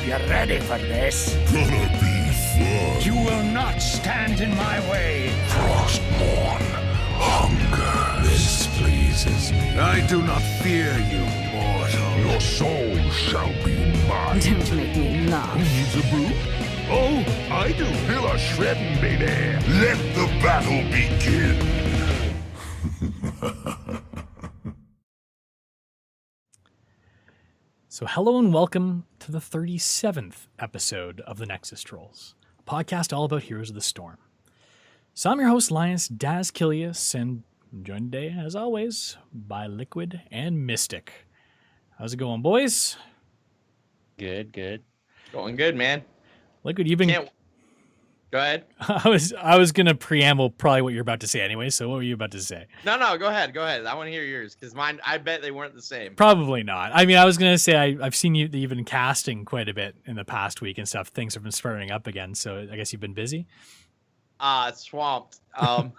you ready for this. Gonna be fun. You will not stand in my way. Frostborn. Hunger. This pleases me. I do not fear you, mortal. Your soul shall be mine. Don't make me laugh. Needs a brew? Oh, I do. Feel a shredding, baby. Let the battle begin. So hello and welcome to the 37th episode of the Nexus Trolls, a podcast all about Heroes of the Storm. So I'm your host, Linus Daz Kilius, and I'm joined today, as always, by LiQuiuD and Mystic. How's it going, boys? Good. Going good, man. LiQuiuD, you've been... Go ahead. I was going to preamble probably what you're about to say anyway, so what were you about to say? No, go ahead. I want to hear yours, because mine, I bet they weren't the same. Probably not. I mean, I was going to say I've seen you've been casting quite a bit in the past week and stuff. Things have been spurring up again, so I guess you've been busy? Swamped. My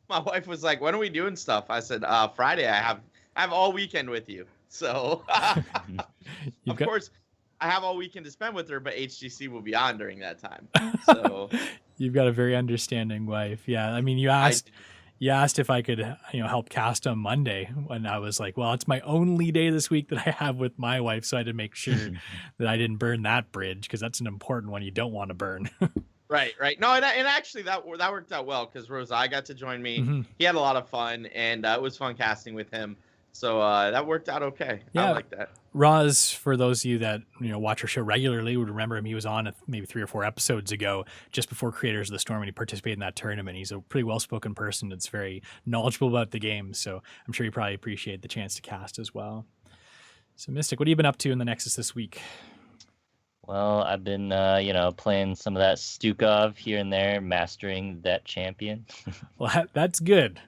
wife was like, when are we doing stuff? I said, Friday. I have all weekend with you. So, of course, I have all weekend to spend with her, but HGC will be on during that time. So you've got a very understanding wife. Yeah. I mean, you asked if I could, help cast on Monday, when I was like, well, it's my only day this week that I have with my wife. So I had to make sure that I didn't burn that bridge, because that's an important one you don't want to burn. Right. No, and actually that worked out well, because Rosai got to join me. Mm-hmm. He had a lot of fun, and it was fun casting with him. So that worked out okay. Yeah. I like that. Roz, for those of you that watch our show regularly, would remember him. He was on maybe 3 or 4 episodes ago, just before Creators of the Storm, and he participated in that tournament. He's a pretty well-spoken person that's very knowledgeable about the game, so I'm sure you probably appreciate the chance to cast as well. So, Mystic, what have you been up to in the Nexus this week? Well, I've been, playing some of that Stukov here and there, mastering that champion. Well, that's good,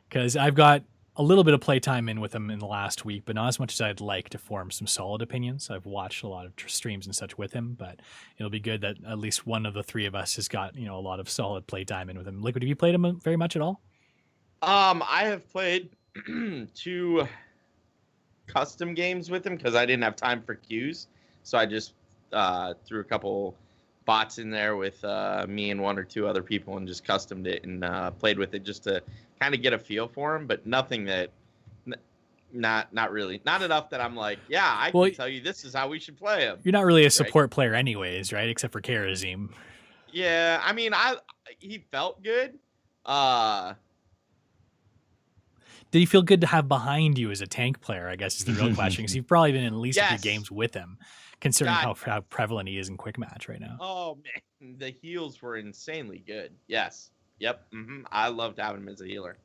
because I've got a little bit of playtime in with him in the last week, but not as much as I'd like to form some solid opinions. I've watched a lot of streams and such with him, but it'll be good that at least one of the 3 of us has got, a lot of solid playtime in with him. LiQuiuD, have you played him very much at all? I have played 2 custom games with him, because I didn't have time for queues. So I just threw a couple bots in there with me and 1 or 2 other people and just customed it and played with it just to kind of get a feel for him, but nothing that, not really, not enough that I'm like, yeah, I can tell you this is how we should play him. You're not really a support player anyways, right? Except for Karazim. Yeah, I mean, he felt good. Did he feel good to have behind you as a tank player, I guess is the real question, because you've probably been in at least a few games with him, considering how prevalent he is in quick match right now. Oh, man, the heals were insanely good. Yes. Yep. Mm-hmm. I loved having him as a healer.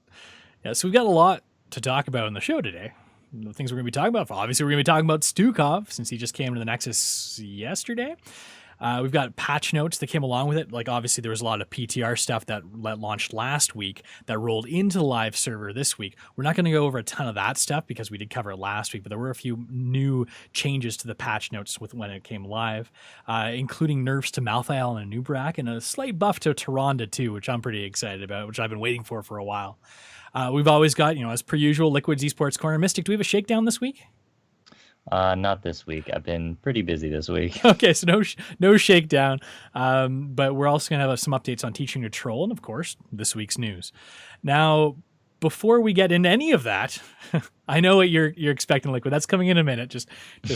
Yeah, so we've got a lot to talk about in the show today. The things we're going to be talking about. Obviously, we're going to be talking about Stukov, since he just came to the Nexus yesterday. We've got patch notes that came along with it. Like, obviously, there was a lot of PTR stuff that launched last week that rolled into the live server this week. We're not going to go over a ton of that stuff because we did cover it last week, but there were a few new changes to the patch notes with when it came live, including nerfs to Malthael and Anubrak, and a slight buff to Tyrande too, which I'm pretty excited about, which I've been waiting for a while. We've always got, as per usual, LiQuiuD's eSports Corner. Mystic, do we have a shakedown this week? Not this week. I've been pretty busy this week. Okay, so no shakedown. But we're also going to have some updates on teaching to troll, and of course, this week's news. Now, before we get into any of that, I know what you're expecting, LiQuiuD. That's coming in a minute. Just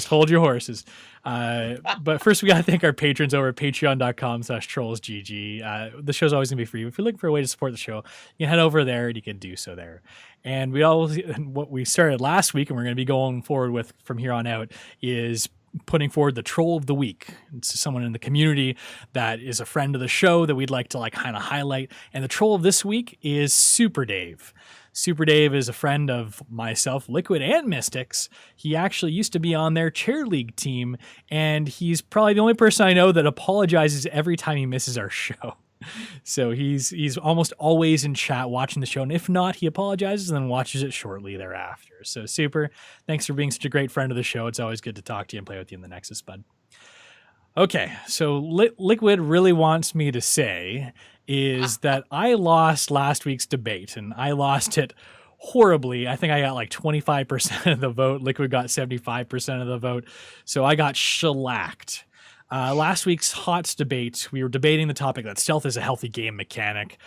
hold your horses. But first, we got to thank our patrons over at patreon.com/trollsgg. The show's always going to be free. If you're looking for a way to support the show, you can head over there and you can do so there. And what we started last week, and we're going to be going forward with from here on out, is putting forward the troll of the week. It's someone in the community that is a friend of the show that we'd like to kind of highlight. And the troll of this week is Super Dave. Super Dave is a friend of myself, LiQuiuD, and Mystics. He actually used to be on their chair league team, and he's probably the only person I know that apologizes every time he misses our show. So he's almost always in chat watching the show, and if not, he apologizes and then watches it shortly thereafter. So Super, thanks for being such a great friend of the show. It's always good to talk to you and play with you in the Nexus, bud. Okay, so LiQuiuD really wants me to say is that I lost last week's debate, and I lost it horribly. I think I got like 25% of the vote. LiQuiuD got 75% of the vote. So I got shellacked. Last week's HOTS debate, we were debating the topic that stealth is a healthy game mechanic.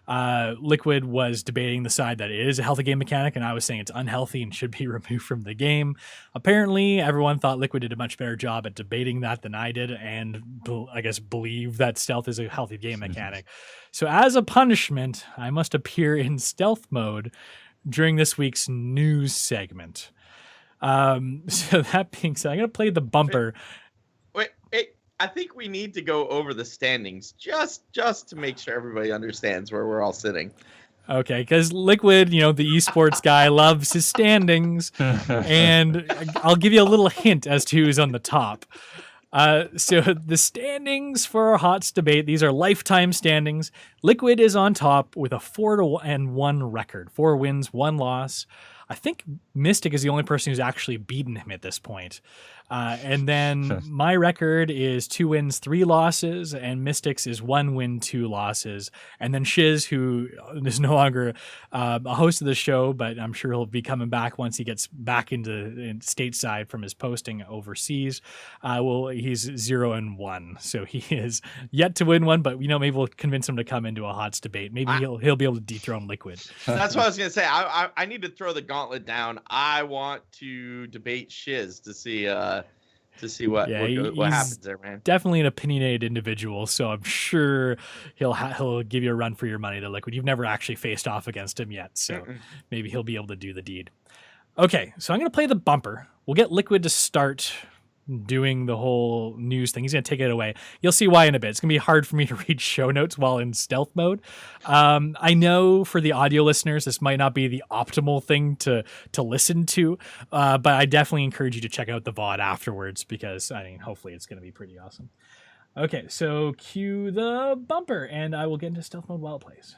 LiQuiuD was debating the side that it is a healthy game mechanic, and I was saying it's unhealthy and should be removed from the game. Apparently, everyone thought LiQuiuD did a much better job at debating that than I did, and I guess believe that stealth is a healthy game mechanic. So as a punishment, I must appear in stealth mode during this week's news segment. So that being said, I'm going to play the bumper. Wait, I think we need to go over the standings just to make sure everybody understands where we're all sitting. Okay, because LiQuiuD, the eSports guy, loves his standings, and I'll give you a little hint as to who's on the top. So the standings for our HOTS debate, these are lifetime standings. LiQuiuD is on top with a 4-1 record, 4 wins, 1 loss. I think Mystic is the only person who's actually beaten him at this point. And then my record is 2 wins, 3 losses, and Mystic's is 1 win, 2 losses. And then Shiz, who is no longer a host of the show, but I'm sure he'll be coming back once he gets back into stateside from his posting overseas. He's 0-1, so he is yet to win one. But maybe we'll convince him to come into a HOTS debate. Maybe he'll be able to dethrone LiQuiuD. That's what I was gonna say. I need to throw the gauntlet down. I want to debate Shiz to see what happens there, man. Definitely an opinionated individual, so I'm sure he'll give you a run for your money to LiQuiuD. You've never actually faced off against him yet, so maybe he'll be able to do the deed. Okay, so I'm going to play the bumper. We'll get LiQuiuD to start doing the whole news thing. He's going to take it away. You'll see why in a bit. It's going to be hard for me to read show notes while in stealth mode. I know for the audio listeners, this might not be the optimal thing to listen to, but I definitely encourage you to check out the VOD afterwards because, hopefully it's going to be pretty awesome. Okay, so cue the bumper, and I will get into stealth mode while it plays.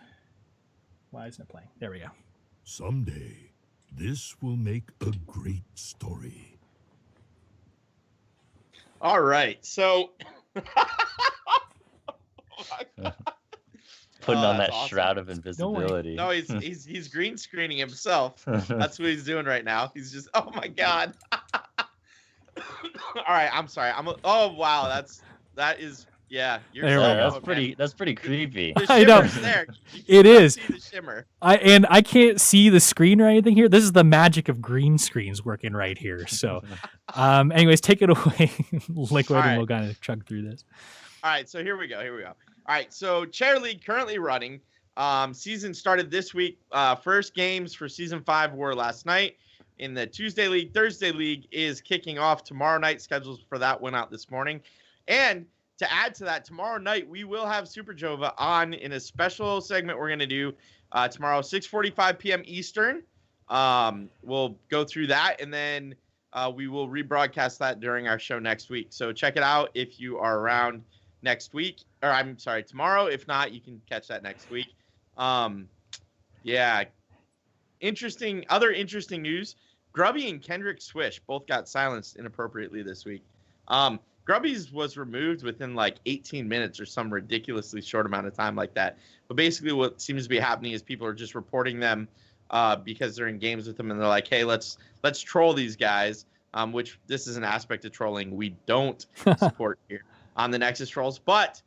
Why isn't it playing? There we go. Someday, this will make a great story. All right, so Putting on that awesome. Shroud of Invisibility. No, he's green screening himself. That's what he's doing right now. He's just, oh my god. All right, I'm sorry. Oh wow, that is. Yeah, that's pretty creepy. The I know. there. It is. See the shimmer. I can't see the screen or anything here. This is the magic of green screens working right here. So, anyways, take it away, LiQuiuD, right. and we'll kind of chug through this. All right, so here we go. All right, so Chair League currently running. Season started this week. First games for Season 5 were last night. In the Tuesday League, Thursday League is kicking off tomorrow night. Schedules for that went out this morning. And to add to that, tomorrow night we will have Super Jova on in a special segment we're going to do tomorrow, 6:45 p.m. Eastern. We'll go through that, and then we will rebroadcast that during our show next week. So check it out if you are around next week, or I'm sorry, tomorrow. If not, you can catch that next week. Yeah. Other interesting news. Grubby and Kendrick Swish both got silenced inappropriately this week. Grubby's was removed within like 18 minutes or some ridiculously short amount of time like that. But basically what seems to be happening is people are just reporting them because they're in games with them and they're like, hey, let's troll these guys, which this is an aspect of trolling we don't support here on the Nexus Trolls. But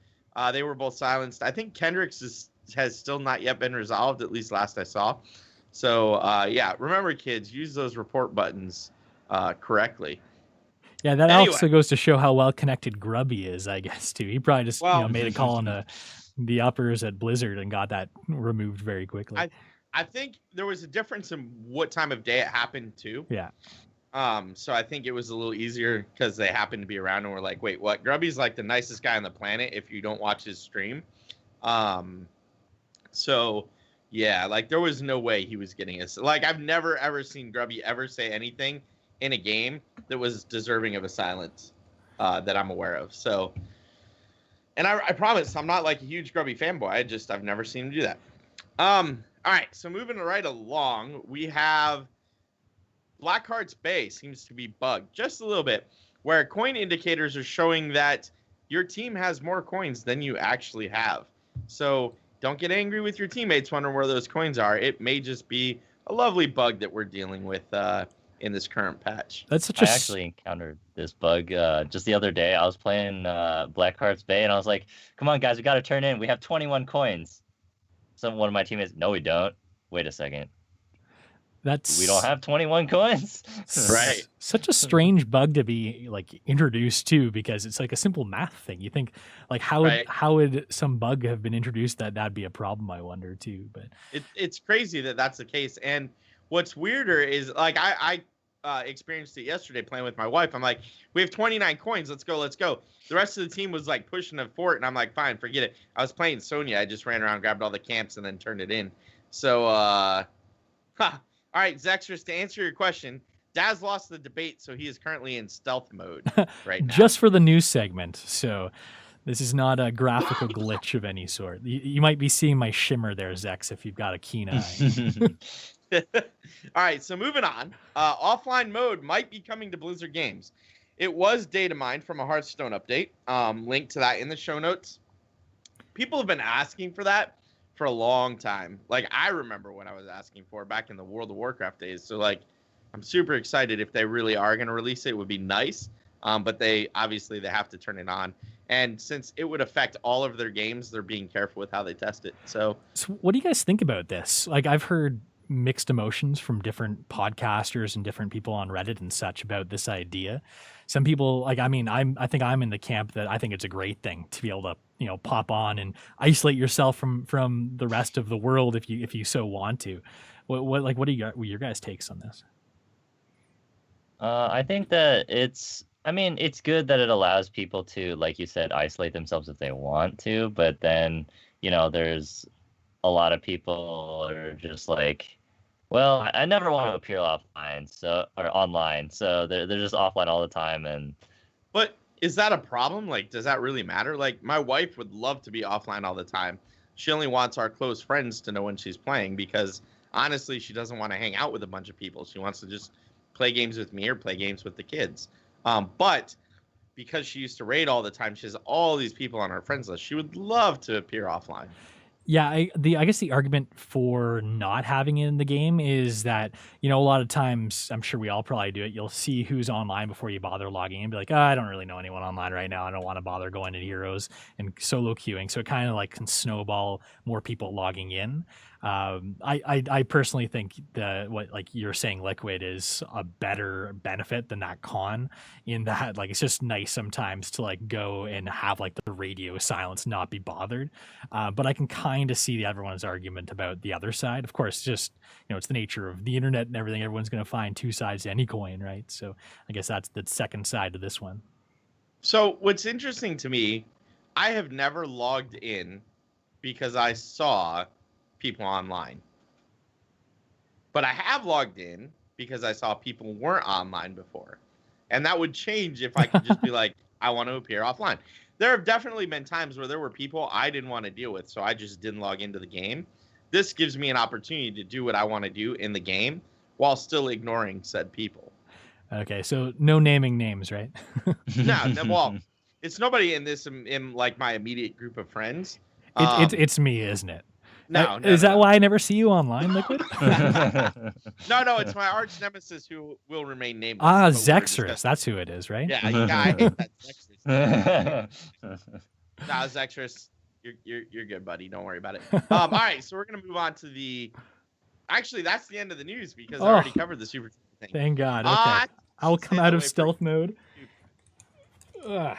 they were both silenced. I think Kendrick's has still not yet been resolved, at least last I saw. So, yeah, remember, kids, use those report buttons correctly. Yeah, that also goes to show how well connected Grubby is, I guess, too. He probably just made a call on the uppers at Blizzard and got that removed very quickly. I think there was a difference in what time of day it happened, too. Yeah. So I think it was a little easier because they happened to be around and were like, wait, what? Grubby's like the nicest guy on the planet if you don't watch his stream. So, yeah, like there was no way he was getting us. Like I've never, ever seen Grubby ever say anything in a game that was deserving of a silence that I'm aware of. So, and I promise I'm not like a huge Grubby fanboy. I've never seen him do that. All right, so moving right along, we have Blackheart's Bay seems to be bugged just a little bit, where coin indicators are showing that your team has more coins than you actually have. So don't get angry with your teammates wondering where those coins are. It may just be a lovely bug that we're dealing with in this current patch. That's such I a actually encountered this bug just the other day. I was playing Blackheart's Bay, and I was like, "Come on, guys, we got to turn in. We have 21 coins." One of my teammates, "No, we don't. Wait a second. that's We don't have 21 coins." Right. Such a strange bug to be like introduced to, because it's like a simple math thing. You think like Right. how would some bug have been introduced that'd be a problem? I wonder too. But It's crazy that that's the case. And what's weirder is like I experienced it yesterday playing with my wife. I'm like, we have 29 coins. Let's go. The rest of the team was like pushing a fort, and I'm like, fine, forget it. I was playing Sonya. I just ran around, grabbed all the camps, and then turned it in. So, all right, Zextrus, to answer your question, Daz lost the debate, so he is currently in stealth mode right now. just for the news segment, so this is not a graphical glitch of any sort. You might be seeing my shimmer there, Zex, if you've got a keen eye. All right, so moving on. Offline mode might be coming to Blizzard games. It was data mined from a Hearthstone update. Link to that in the show notes. People have been asking for that for a long time. Like, I remember when I was asking for it back in the World of Warcraft days. So, like, I'm super excited if they really are going to release it. It would be nice. But they have to turn it on. And since it would affect all of their games, they're being careful with how they test it. So what do you guys think about this? Like, I've heard mixed emotions from different podcasters and different people on Reddit and such about this idea. Some people, like, I mean, I think I'm in the camp that I think it's a great thing to be able to, you know, pop on and isolate yourself from the rest of the world if you so want to. What are your guys' takes on this? I think that it's good that it allows people to, like you said, isolate themselves if they want to, but then, you know, there's a lot of people are just like, well, I never want to appear offline, or online, so they're just offline all the time. And but is that a problem? Like, does that really matter? Like, my wife would love to be offline all the time. She only wants our close friends to know when she's playing, because honestly, she doesn't want to hang out with a bunch of people. She wants to just play games with me or play games with the kids. But because she used to raid all the time, she has all these people on her friends list. She would love to appear offline. Yeah, I guess the argument for not having it in the game is that, you know, a lot of times, I'm sure we all probably do it, you'll see who's online before you bother logging in and be like, I don't really know anyone online right now. I don't want to bother going to Heroes and solo queuing. So it kind of like can snowball more people logging in. I personally think that what, like you're saying, LiQuiuD is a better benefit than that con, in that, like, it's just nice sometimes to like go and have like the radio silence, not be bothered. But I can kind of see everyone's argument about the other side. Of course, just, you know, it's the nature of the internet and everything. Everyone's going to find two sides to any coin, right? So I guess that's the second side to this one. So what's interesting to me, I have never logged in because I saw people online. But I have logged in because I saw people weren't online before. And that would change if I could just be like, I want to appear offline. There have definitely been times where there were people I didn't want to deal with, so I just didn't log into the game. This gives me an opportunity to do what I want to do in the game while still ignoring said people. Okay, so no naming names, right? No, well, it's nobody in this, in like my immediate group of friends. It's me, isn't it? No, Is that why I never see you online, LiQuiuD? No, it's my arch nemesis who will remain nameless. Ah, Zextrus, that's who it is, right? Yeah, I hate that Zextrus. No, Zextrus, you're good, buddy. Don't worry about it. All right, so we're gonna move on to the. Actually, that's the end of the news because I already covered the super thing. Thank God. Okay, I'll come out of stealth mode. Ugh.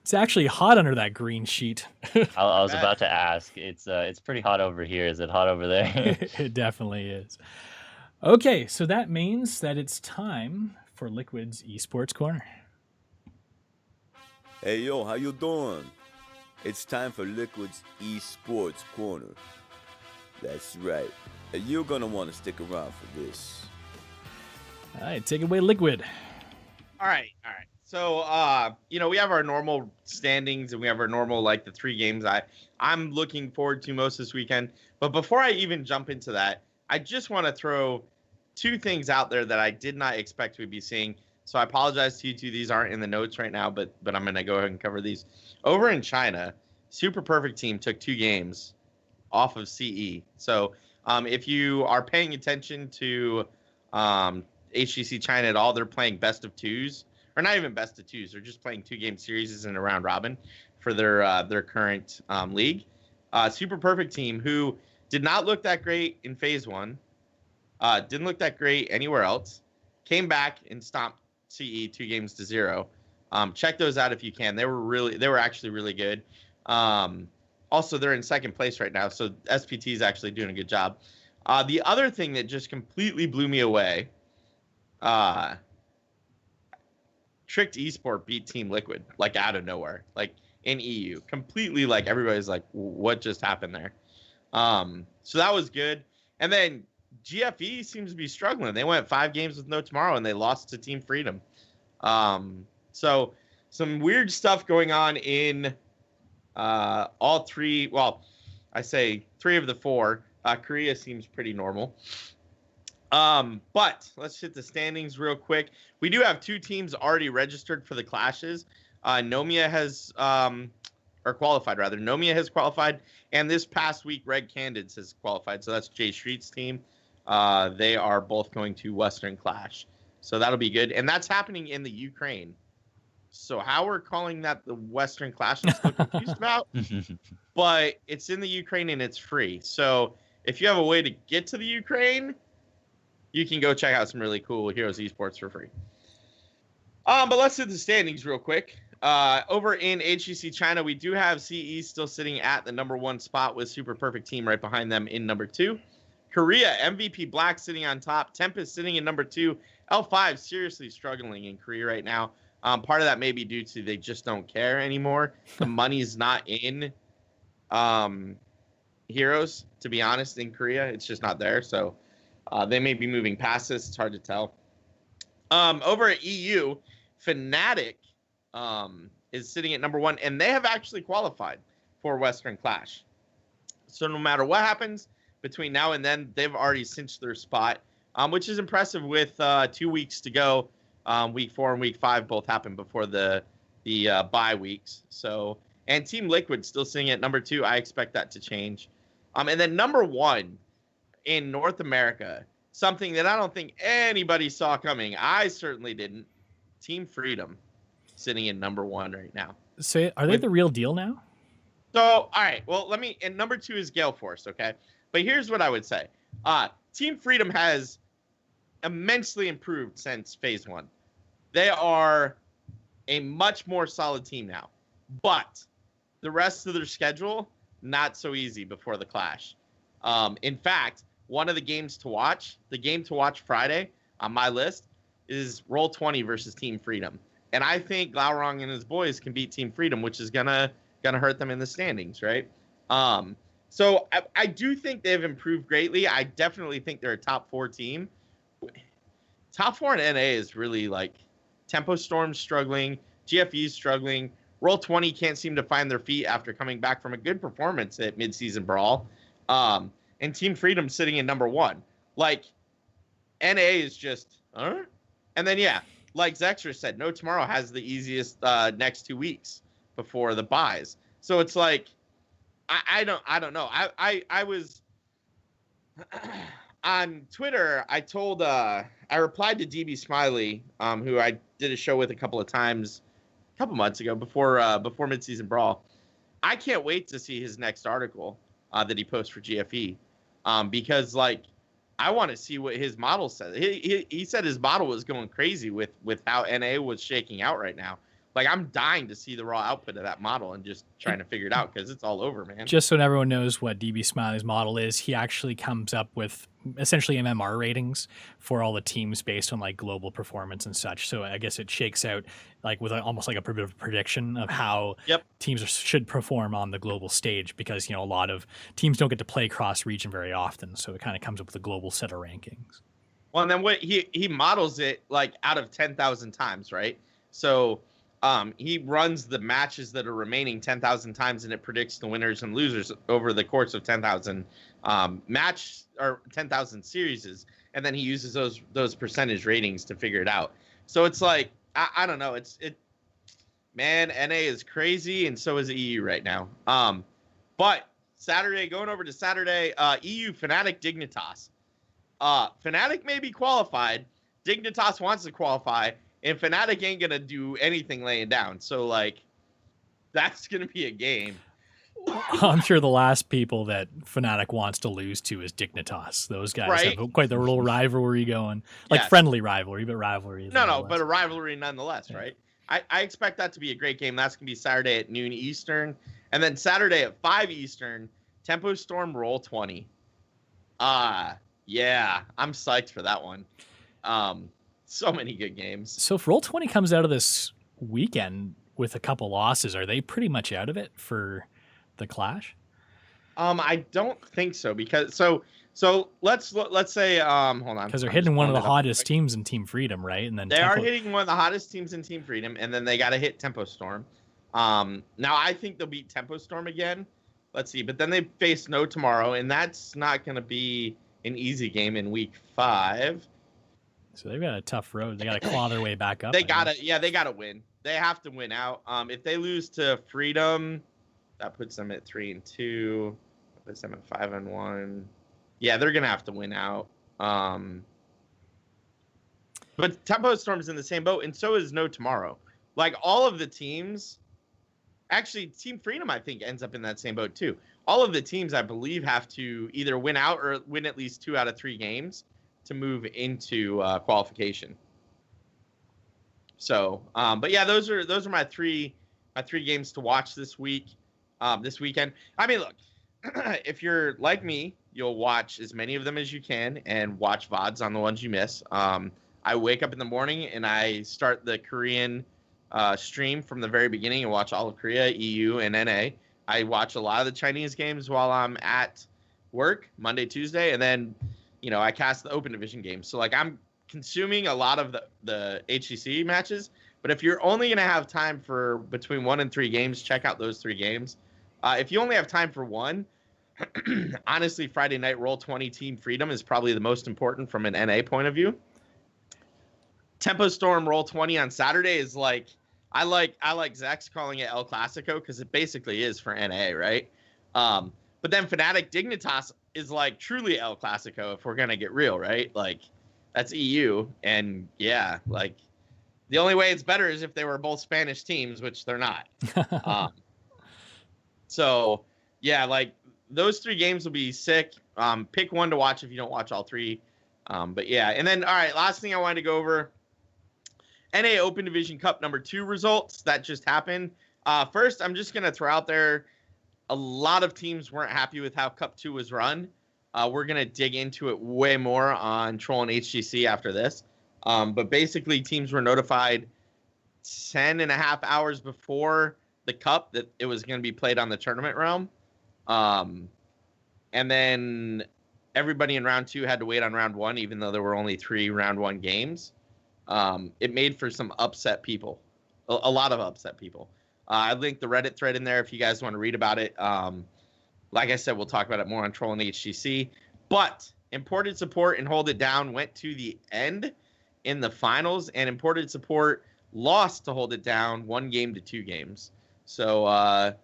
It's actually hot under that green sheet. I was about to ask. It's pretty hot over here. Is it hot over there? It definitely is. Okay, so that means that it's time for LiQuiuD's eSports Corner. Hey yo, how you doing? It's time for LiQuiuD's eSports Corner. That's right. You're gonna want to stick around for this. All right, take it away, LiQuiuD. All right. So, we have our normal standings and we have our normal, like, the 3 games I'm looking forward to most this weekend. But before I even jump into that, I just want to throw 2 things out there that I did not expect to be seeing. So I apologize to you two. These aren't in the notes right now, but I'm going to go ahead and cover these. Over in China, Super Perfect Team took 2 games off of CE. So If you are paying attention to HGC China at all, they're playing best of twos, or not even best of twos. They're just playing 2-game series in a round robin for their current league. Super Perfect team, who did not look that great in phase 1, didn't look that great anywhere else, came back and stomped CE 2-0. Check those out if you can. They were actually really good. Also, they're in second place right now, so SPT is actually doing a good job. The other thing that just completely blew me away, Tricked Esport beat Team LiQuiuD, like out of nowhere, like in EU. Completely, like everybody's like, what just happened there? So that was good. And then GFE seems to be struggling. They went 5 games with no tomorrow, and they lost to Team Freedom. So some weird stuff going on in all 3. Well, I say 3 of the 4. Korea seems pretty normal. But let's hit the standings real quick. We do have 2 teams already registered for the clashes. Nomia has, or qualified rather. Nomia has qualified, and this past week, Red Candids has qualified. So that's Jay Street's team. They are both going to Western Clash. So that'll be good. And that's happening in the Ukraine. So how we're calling that the Western Clash, I'm still confused about. But it's in the Ukraine and it's free. So if you have a way to get to the Ukraine, you can go check out some really cool Heroes Esports for free. But let's hit the standings real quick. Over in HGC China, we do have CE still sitting at the number 1 spot with Super Perfect Team right behind them in number 2. Korea, MVP Black sitting on top. Tempest sitting in number 2. L5 seriously struggling in Korea right now. Part of that may be due to they just don't care anymore. The money's not in Heroes, to be honest, in Korea. It's just not there. So they may be moving past this. It's hard to tell. Over at EU, Fnatic is sitting at number 1, and they have actually qualified for Western Clash. So no matter what happens between now and then, they've already cinched their spot, which is impressive with 2 weeks to go. Week 4 and week 5 both happened before the bye weeks. So, and Team LiQuiuD still sitting at number 2. I expect that to change. And then number 1 in North America, something that I don't think anybody saw coming. I certainly didn't. Team Freedom sitting in number 1 right now. So are they the real deal now? So, all right. Well, and number 2 is Gale Force, okay? But here's what I would say. Team Freedom has immensely improved since phase 1. They are a much more solid team now. But the rest of their schedule, not so easy before the Clash. In fact, one of the games to watch, the game to watch Friday on my list, is Roll20 versus Team Freedom. And I think Glaurong and his boys can beat Team Freedom, which is gonna hurt them in the standings, right? So I do think they've improved greatly. I definitely think they're a top 4 team. Top 4 in NA is really like Tempo Storm's struggling, GFE's struggling. Roll20 can't seem to find their feet after coming back from a good performance at Midseason Brawl. And Team Freedom sitting in number 1. Like, NA is just, And then, yeah, like Zexter said, No Tomorrow has the easiest next 2 weeks before the buys. So it's like, I don't know. I was on Twitter. I told I replied to DB Smiley, who I did a show with a couple months ago before Midseason Brawl. I can't wait to see his next article that he posts for GFE, because like I want to see what his model says. He said his model was going crazy with how NA was shaking out right now. Like, I'm dying to see the raw output of that model and just trying to figure it out because it's all over, man. Just so everyone knows what DB Smiley's model is, he actually comes up with essentially MMR ratings for all the teams based on like global performance and such. So I guess it shakes out like with almost like a bit of prediction of how teams should perform on the global stage, because, you know, a lot of teams don't get to play cross region very often. So it kind of comes up with a global set of rankings. Well, and then what he models it like out of 10,000 times, right? So he runs the matches that are remaining 10,000 times, and it predicts the winners and losers over the course of 10,000 match or 10,000 series, and then he uses those percentage ratings to figure it out. So it's like I don't know. Man, NA is crazy, and so is EU right now. But Saturday, going over to Saturday, EU Fnatic Dignitas. Fnatic may be qualified. Dignitas wants to qualify, and Fnatic ain't gonna do anything laying down. So like, that's gonna be a game. I'm sure the last people that Fnatic wants to lose to is Dignitas. Those guys Right. have quite the little rivalry going, like Yes. friendly rivalry, but rivalry. No, but a rivalry nonetheless, right? I expect that to be a great game. That's gonna be Saturday at noon Eastern, and then Saturday at 5 Eastern, Tempo Storm Roll 20. Yeah, I'm psyched for that one. So many good games. So if Roll 20 comes out of this weekend with a couple losses, are they pretty much out of it for the Clash? I don't think so because so let's say hold on, Because they're I'm hitting just one of pulling the it up hottest quick. teams in Team Freedom, right? And then They are Tempo- hitting one of the hottest teams in Team Freedom, and then they got to hit Tempo Storm. Now I think they'll beat Tempo Storm again. Let's see, but then they face No tomorrow, and that's not going to be an easy game in week 5. So they've got a tough road. They got to claw their way back up. They I guess. they gotta win. They have to win out. If they lose to Freedom, that puts them at 3-2. Puts them at 5-1. Yeah, they're gonna have to win out. But Tempo Storm's in the same boat, and so is No Tomorrow. Like all of the teams, actually, Team Freedom I think ends up in that same boat too. All of the teams I believe have to either win out or win at least 2 out of 3 games to move into qualification. So, but yeah, those are my three games to watch this weekend. I mean, look, if you're like me, you'll watch as many of them as you can and watch VODs on the ones you miss. I wake up in the morning and I start the Korean stream from the very beginning and watch all of Korea, EU, and NA. I watch a lot of the Chinese games while I'm at work Monday, Tuesday, and then I cast the Open Division games. So like I'm consuming a lot of the HCC matches, but if you're only going to have time for between 1 and 3 games, check out those 3 games. If you only have time for one, honestly, Friday night Roll 20 Team Freedom is probably the most important from an NA point of view. Tempo Storm Roll 20 on Saturday is like, I like Zach's calling it El Clasico because it basically is for NA, right? But then Fnatic Dignitas is like truly El Clasico if we're going to get real, right? Like that's EU. And yeah, like the only way it's better is if they were both Spanish teams, which they're not. So yeah, like those 3 games will be sick. Pick one to watch if you don't watch all 3. But yeah, and then, all right, last thing I wanted to go over, NA Open Division Cup number 2 results that just happened. First, I'm just going to throw out there, a lot of teams weren't happy with how Cup 2 was run. We're going to dig into it way more on Troll and HGC after this. But basically, teams were notified 10.5 hours before the Cup that it was going to be played on the tournament realm. And then everybody in round 2 had to wait on round 1, even though there were only 3 round 1 games. It made for some upset people, a lot of upset people. I linked the Reddit thread in there if you guys want to read about it. Like I said, we'll talk about it more on Troll and HGC. But Imported Support and Hold It Down went to the end in the finals, and Imported Support lost to Hold It Down 1 game to 2 games. So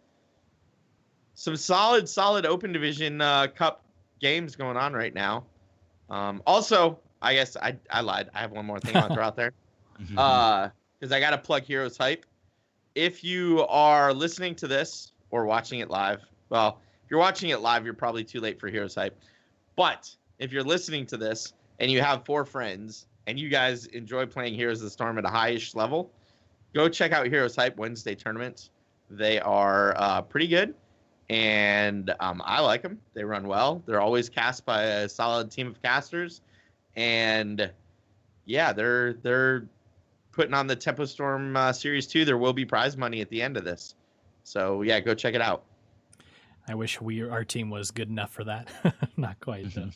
some solid Open Division Cup games going on right now. Also, I guess I lied. I have one more thing I want to throw out there. Because I got to plug Heroes Hype. If you are listening to this or watching it live, well, if you're watching it live, you're probably too late for Heroes Hype. But if you're listening to this and you have 4 friends and you guys enjoy playing Heroes of the Storm at a high-ish level, go check out Heroes Hype Wednesday tournaments. They are pretty good, and I like them. They run well. They're always cast by a solid team of casters, and yeah, they're putting on the Tempo Storm Series 2. There will be prize money at the end of this. So yeah, go check it out. I wish our team was good enough for that. Not quite though.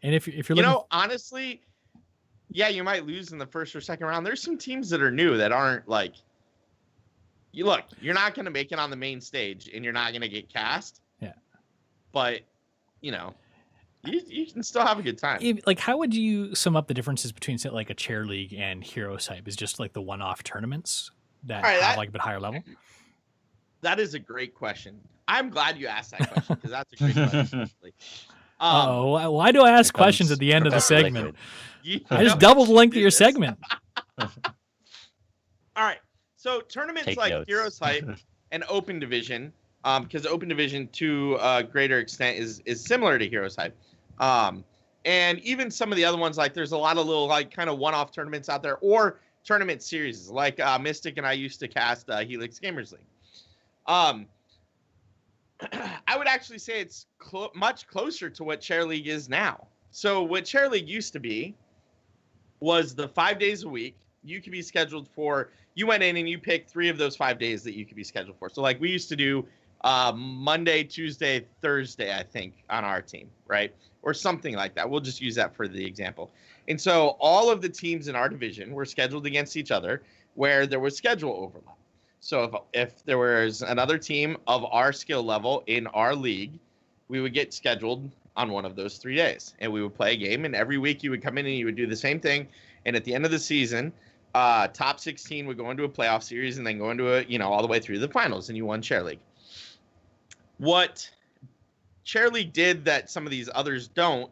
And if you're You looking, know, honestly, yeah, you might lose in the first or second round. There's some teams that are new that aren't like, you're not going to make it on the main stage and you're not going to get cast. Yeah. But, you can still have a good time. like, how would you sum up the differences between, say, like a chair league and Heroes Hype? Is just like the one-off tournaments that All right, have like a bit higher level? That is a great question. I'm glad you asked that question because that's a great question. Actually. Oh, why do I ask Here comes questions at the end of the Professor segment? Liquid. I just doubled the length of your segment. All right. So tournaments Take like notes. Heroes Hype and Open Division, because Open Division to a greater extent is similar to Heroes Hype. And even some of the other ones, like there's a lot of little like kind of one-off tournaments out there or tournament series like Mystic and I used to cast Helix Gamers League. I would actually say it's much closer to what Chair League is now. So what Chair League used to be was the 5 days a week. You could be scheduled for, you went in and you picked 3 of those 5 days that you could be scheduled for. So like we used to do Monday, Tuesday, Thursday, I think, on our team, right? Or something like that. We'll just use that for the example. And so all of the teams in our division were scheduled against each other where there was schedule overlap. So if there was another team of our skill level in our league, we would get scheduled on one of those 3 days. And we would play a game. And every week you would come in and you would do the same thing. And at the end of the season, top 16 would go into a playoff series and then go into a, all the way through the finals. And you won Chair League. What Chair League did that some of these others don't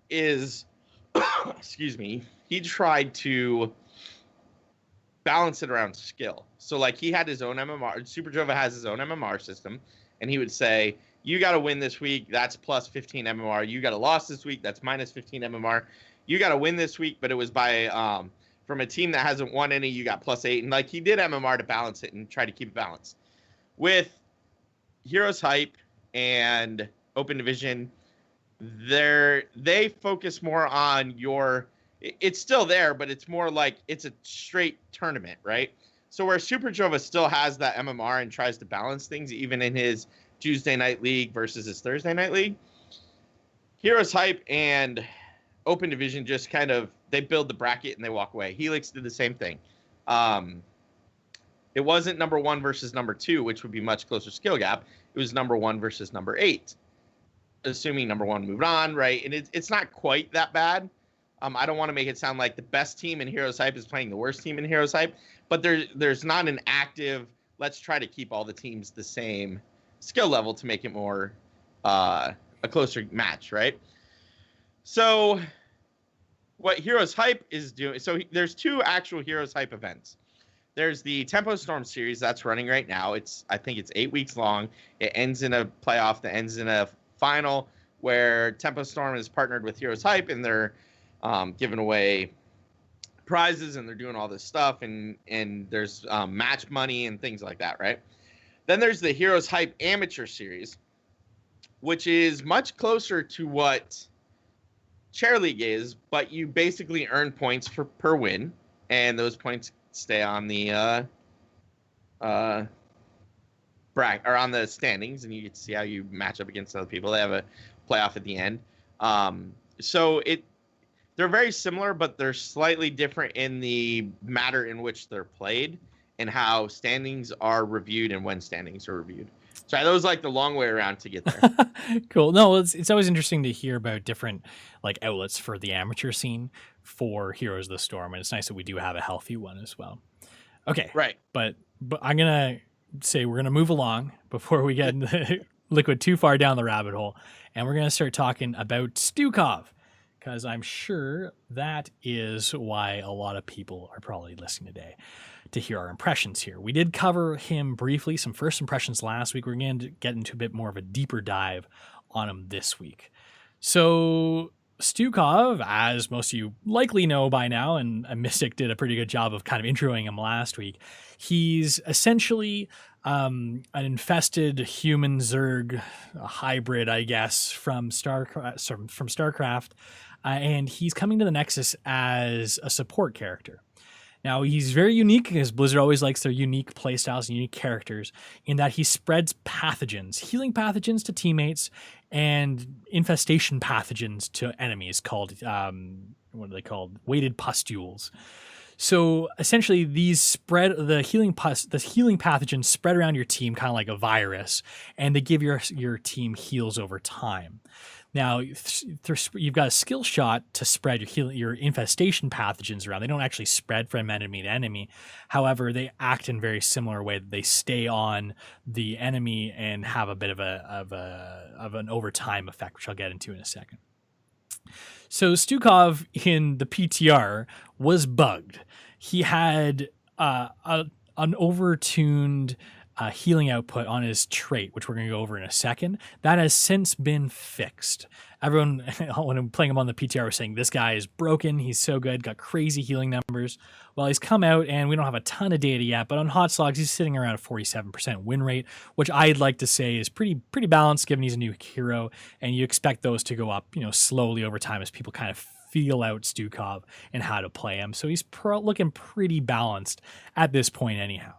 is, excuse me, he tried to balance it around skill. So like he had his own MMR. Super Jova has his own MMR system, and he would say, you got to win this week, that's plus 15 MMR. You got to loss this week, that's minus 15 MMR. You got to win this week, but it was by from a team that hasn't won any, you got plus 8. And like he did MMR to balance it and try to keep it balanced. With Heroes Hype and Open Division, they focus more on your, it's still there, but it's more like it's a straight tournament, right? So where Super Jova still has that MMR and tries to balance things, even in his Tuesday night league versus his Thursday night league, Heroes Hype and Open Division just kind of, they build the bracket and they walk away. Helix did the same thing. It wasn't number 1 versus number 2, which would be much closer skill gap. It was number 1 versus number 8, assuming number 1 moved on, right? And it's not quite that bad. I don't want to make it sound like the best team in Heroes Hype is playing the worst team in Heroes Hype, but there's not an active, let's try to keep all the teams the same skill level to make it more a closer match, right? So what Heroes Hype is doing, so there's 2 actual Heroes Hype events. There's the Tempo Storm series that's running right now. I think it's 8 weeks long. It ends in a playoff that ends in a final where Tempo Storm is partnered with Heroes Hype, and they're giving away prizes and they're doing all this stuff, and there's match money and things like that, right? Then there's the Heroes Hype Amateur series, which is much closer to what Chair League is, but you basically earn points per win, and those points stay on the bracket or on the standings, and you get to see how you match up against other people. They have a playoff at the end. So they're very similar, but they're slightly different in the matter in which they're played and how standings are reviewed and when standings are reviewed. So that was like the long way around to get there. Cool. No, it's always interesting to hear about different like outlets for the amateur scene for Heroes of the Storm, and it's nice that we do have a healthy one as well. Okay, Right. But I'm gonna say we're gonna move along before we get LiQuiuD too far down the rabbit hole, and we're gonna start talking about Stukov, because I'm sure that is why a lot of people are probably listening today to hear our impressions here. We did cover him briefly, some first impressions last week. We're going to get into a bit more of a deeper dive on him this week. So Stukov, as most of you likely know by now, and Mystic did a pretty good job of kind of introing him last week, he's essentially an infested human Zerg, a hybrid, I guess, from StarCraft, and he's coming to the Nexus as a support character. Now, he's very unique because Blizzard always likes their unique playstyles and unique characters in that he spreads pathogens, healing pathogens to teammates and infestation pathogens to enemies called, what are they called? Weighted pustules. So essentially the healing pathogens spread around your team kind of like a virus, and they give your team heals over time. Now, you've got a skill shot to spread your infestation pathogens around. They don't actually spread from enemy to enemy. However, they act in very similar way. They stay on the enemy and have a bit of an overtime effect, which I'll get into in a second. So Stukov in the PTR was bugged. He had an overtuned healing output on his trait, which we're going to go over in a second. That has since been fixed. Everyone, when I'm playing him on the PTR, was saying this guy is broken. He's so good, got crazy healing numbers. Well, he's come out, and we don't have a ton of data yet, but on hot slogs, he's sitting around a 47% win rate, which I'd like to say is pretty balanced, given he's a new hero, and you expect those to go up, slowly over time as people kind of feel out Stukov and how to play him. So he's looking pretty balanced at this point, anyhow.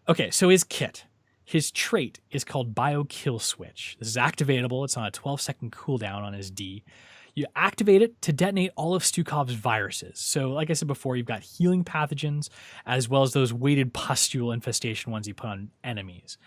Okay, so his kit. His trait is called Bio Kill Switch. This is activatable. It's on a 12-second cooldown on his D. You activate it to detonate all of Stukov's viruses. So like I said before, you've got healing pathogens as well as those weighted pustule infestation ones you put on enemies.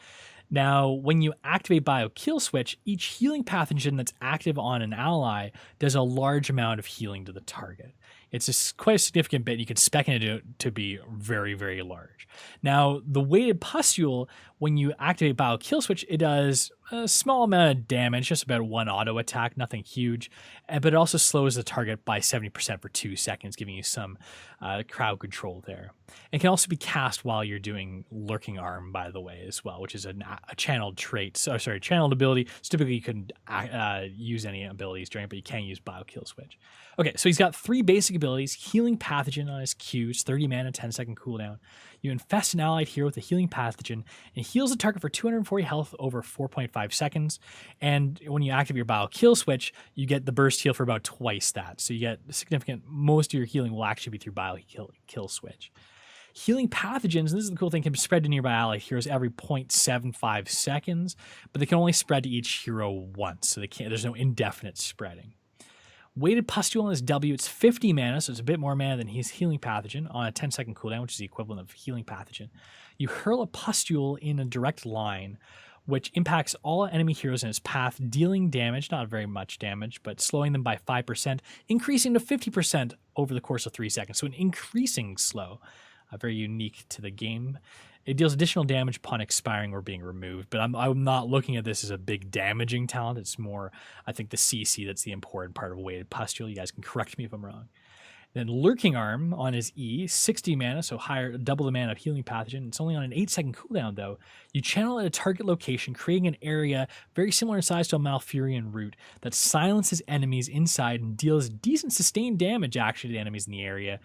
Now, when you activate Bio Kill Switch, each healing pathogen that's active on an ally does a large amount of healing to the target. It's quite a significant bit. You can spec it to be very, very large. Now, the weighted pustule, when you activate Bio Kill Switch, it does a small amount of damage, just about one auto attack, nothing huge, but it also slows the target by 70% for 2 seconds, giving you some crowd control there. It can also be cast while you're doing Lurking Arm, by the way, as well, which is a channeled trait. Channeled ability. So typically you couldn't use any abilities during it, but you can use Bio Kill Switch. Okay, so he's got 3 basic abilities. Healing Pathogen on his Q, it's 30 mana, 10-second cooldown. You infest an allied hero with a healing pathogen and heals the target for 240 health over 4.5 seconds. And when you activate your Bio Kill Switch, you get the burst heal for about twice that. So you get significant, most of your healing will actually be through Bio Kill Switch. Healing pathogens, and this is the cool thing, can spread to nearby allied heroes every 0.75 seconds, but they can only spread to each hero once, so there's no indefinite spreading. Weighted Pustule on his W, it's 50 mana, so it's a bit more mana than his Healing Pathogen on a 10-second cooldown, which is the equivalent of Healing Pathogen. You hurl a pustule in a direct line, which impacts all enemy heroes in its path, dealing damage, not very much damage, but slowing them by 5%, increasing to 50% over the course of 3 seconds, so an increasing slow. Very unique to the game. It deals additional damage upon expiring or being removed, but I'm not looking at this as a big damaging talent. It's more, I think, the CC that's the important part of Weighted Pustule. You guys can correct me if I'm wrong. Then Lurking Arm on his E, 60 mana, so higher, double the mana of Healing Pathogen. It's only on an 8-second cooldown, though. You channel at a target location, creating an area very similar in size to a Malfurion root that silences enemies inside and deals decent sustained damage, actually, to enemies in the area.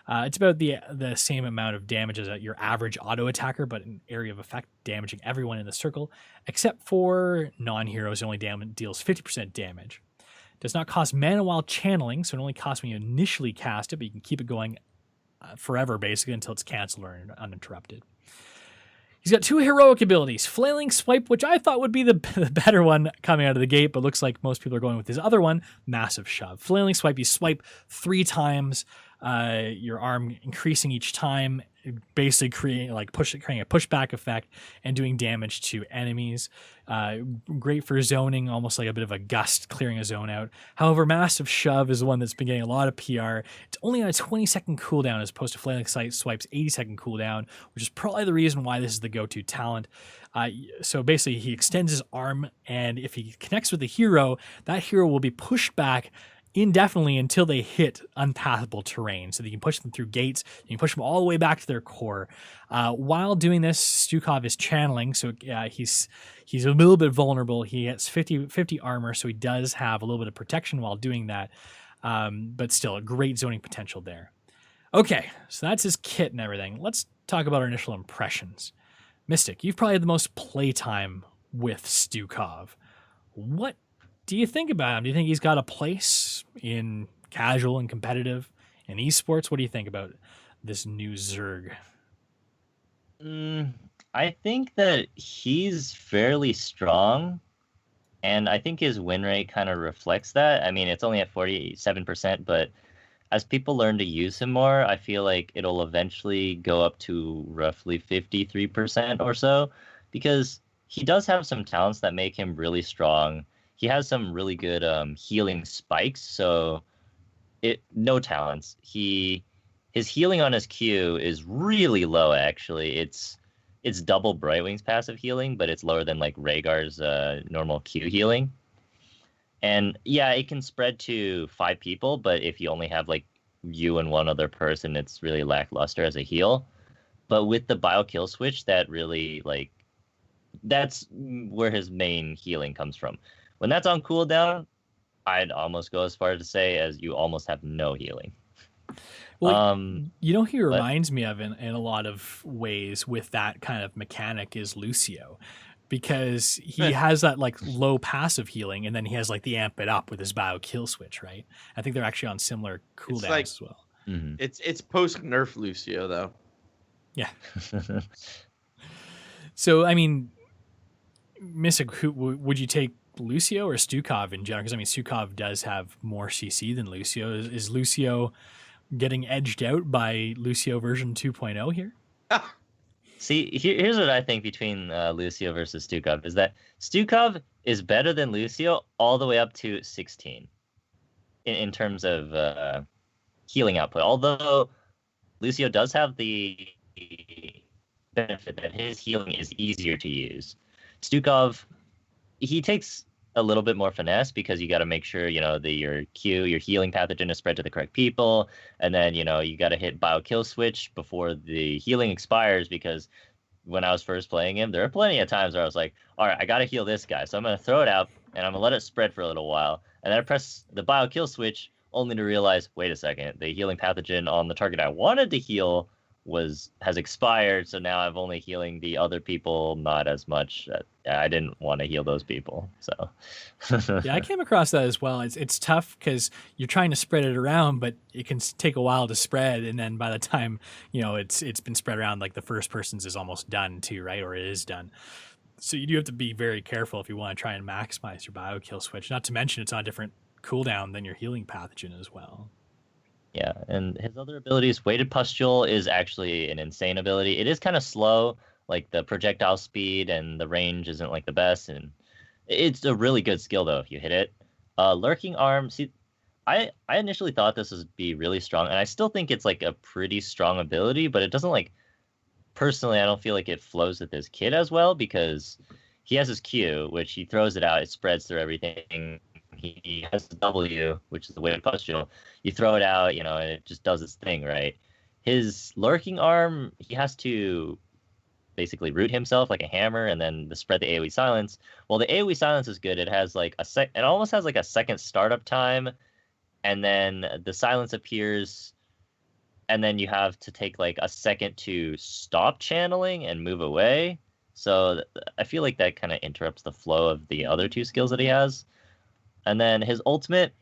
It's about the same amount of damage as your average auto attacker, but an area of effect, damaging everyone in the circle, except for non-heroes. It only deals 50% damage. Does not cost mana while channeling, so it only costs when you initially cast it, but you can keep it going forever, basically, until it's canceled or uninterrupted. He's got 2 heroic abilities. Flailing Swipe, which I thought would be the better one coming out of the gate, but looks like most people are going with his other one, Massive Shove. Flailing Swipe, you swipe 3 times, your arm increasing each time, basically creating a pushback effect and doing damage to enemies. Great for zoning, almost like a bit of a gust, clearing a zone out. However, Massive Shove is the one that's been getting a lot of PR. It's only on a 20-second cooldown as opposed to Flailing Swipe's 80-second cooldown, which is probably the reason why this is the go-to talent. So basically, he extends his arm, and if he connects with the hero, that hero will be pushed back indefinitely until they hit unpathable terrain. So that you can push them through gates, you can push them all the way back to their core. While doing this, Stukov is channeling, so he's a little bit vulnerable. He has 50 armor, so he does have a little bit of protection while doing that, but still a great zoning potential there. Okay, so that's his kit and everything. Let's talk about our initial impressions. Mystic, you've probably had the most playtime with Stukov. What do you think about him? Do you think he's got a place in casual and competitive and esports? What do you think about this new Zerg? I think that he's fairly strong, and I think his win rate kind of reflects that. I mean, it's only at 47%, but as people learn to use him more, I feel like it'll eventually go up to roughly 53% or so, because he does have some talents that make him really strong. he has some really good healing spikes. So no talents. His healing on his Q is really low. Actually, it's double Brightwing's passive healing, but it's lower than like Rhaegar's normal Q healing. And yeah, it can spread to 5 people, but if you only have like you and one other person, it's really lackluster as a heal. But with the bio kill switch, that really like that's where his main healing comes from. When that's on cooldown, I'd almost go as far as to say as you almost have no healing. Well, you know who he reminds me of in a lot of ways with that kind of mechanic is Lucio, because he has that like low passive healing, and then he has like the amp it up with his bio kill switch, right? I think they're actually on similar cooldowns like, as well. Mm-hmm. It's post nerf Lucio though. Yeah. So I mean, Mystic, who would you take, Lucio or Stukov in general? Because I mean, Stukov does have more CC than Lucio. Is Lucio getting edged out by Lucio version 2.0 here? See, here's what I think between Lucio versus Stukov is that Stukov is better than Lucio all the way up to 16 in terms of healing output. Although Lucio does have the benefit that his healing is easier to use. Stukov, he takes a little bit more finesse because you got to make sure, your healing pathogen is spread to the correct people. And then, you got to hit bio kill switch before the healing expires, because when I was first playing him, there are plenty of times where I was like, all right, I got to heal this guy. So I'm going to throw it out and I'm going to let it spread for a little while. And then I press the bio kill switch only to realize, wait a second, the healing pathogen on the target I wanted to heal has expired, so now I'm only healing the other people, not as much. I didn't want to heal those people, so yeah, I came across that as well. It's tough because you're trying to spread it around, but it can take a while to spread, and then by the time it's been spread around, like the first person's is almost done too, right? Or it is done. So you do have to be very careful if you want to try and maximize your bio kill switch. Not to mention it's on a different cooldown than your healing pathogen as well. Yeah, and his other abilities, Weighted Pustule is actually an insane ability. It is kind of slow, like the projectile speed and the range isn't like the best, and it's a really good skill though if you hit it. Lurking Arm, see, I initially thought this would be really strong, and I still think it's like a pretty strong ability, but it doesn't like, personally, I don't feel like it flows with his kit as well, because he has his Q, which he throws it out, it spreads through everything. He has the W, which is the Weighted Pustule. You throw it out, and it just does its thing, right? His Lurking Arm, he has to basically root himself like a hammer, and then spread the AoE silence. Well, the AoE silence is good. It has like it almost has like a second startup time, and then the silence appears, and then you have to take like a second to stop channeling and move away. So I feel like that kind of interrupts the flow of the other two skills that he has. And then his ultimate,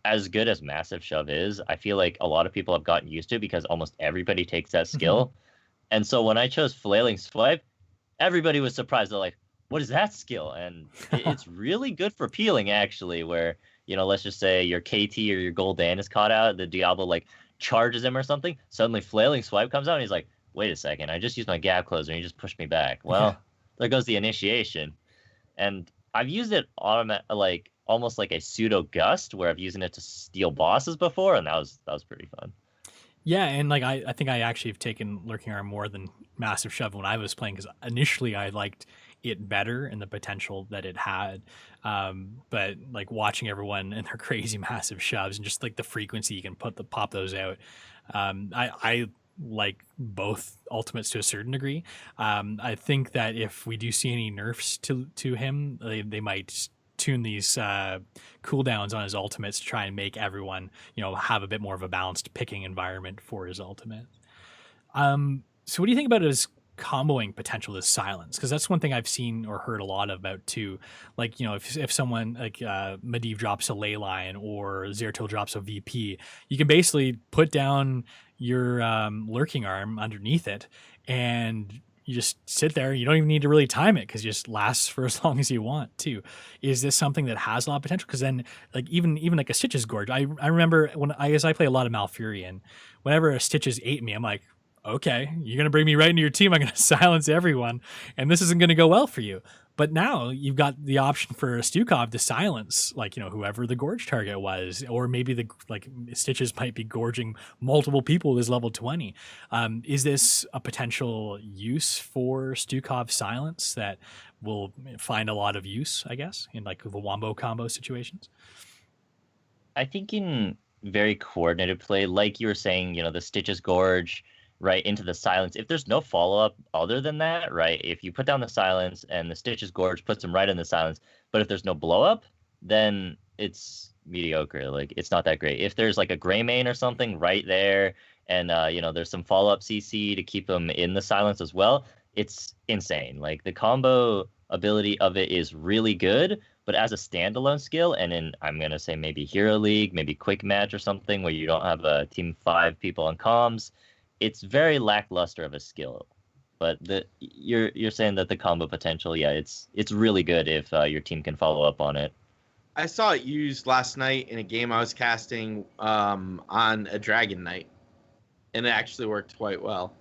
as good as Massive Shove is, I feel like a lot of people have gotten used to it because almost everybody takes that skill. Mm-hmm. And so when I chose Flailing Swipe, everybody was surprised. They're like, what is that skill? And it's really good for peeling, actually, where, let's just say your KT or your Gul'dan is caught out, the Diablo, like, charges him or something. Suddenly Flailing Swipe comes out, and he's like, wait a second, I just used my gap closer, and he just pushed me back. Well, there goes the initiation. And I've used it almost like a pseudo gust, where I've used it to steal bosses before, and that was pretty fun. Yeah, and like I think I actually have taken Lurking Arm more than Massive Shove when I was playing, because initially I liked it better and the potential that it had, but like watching everyone and their crazy massive shoves and just like the frequency you can pop those out, I like both ultimates to a certain degree. I think that if we do see any nerfs to him, they might tune these cooldowns on his ultimates to try and make everyone have a bit more of a balanced picking environment for his ultimate. So what do you think about his comboing potential, this silence? Because that's one thing I've seen or heard a lot about too. Like, if someone like Medivh drops a ley line or Zeratul drops a VP, you can basically put down your Lurking Arm underneath it, and you just sit there. You don't even need to really time it, because it just lasts for as long as you want too. Is this something that has a lot of potential? Because then, like even like a Stitches Gorge, I remember as I play a lot of Malfurion, whenever a Stitches ate me, I'm like, okay, you're gonna bring me right into your team. I'm gonna silence everyone, and this isn't gonna go well for you. But now you've got the option for Stukov to silence, like, whoever the gorge target was, or maybe Stitches might be gorging multiple people with his level 20. Is this a potential use for Stukov silence that will find a lot of use, I guess, in like the wombo combo situations? I think in very coordinated play, like you were saying, the Stitches Gorge right into the silence. If there's no follow-up other than that, right? If you put down the silence and the Stitches Gorge puts them right in the silence, but if there's no blow-up, then it's mediocre. Like, it's not that great. If there's like a gray main or something right there, and there's some follow-up CC to keep them in the silence as well, it's insane. Like, the combo ability of it is really good, but as a standalone skill, and in, I'm going to say maybe Hero League, maybe Quick Match or something where you don't have a team 5 people on comms, it's very lackluster of a skill. But you're saying that the combo potential, yeah, it's really good if your team can follow up on it. I saw it used last night in a game I was casting on a Dragon Knight, and it actually worked quite well.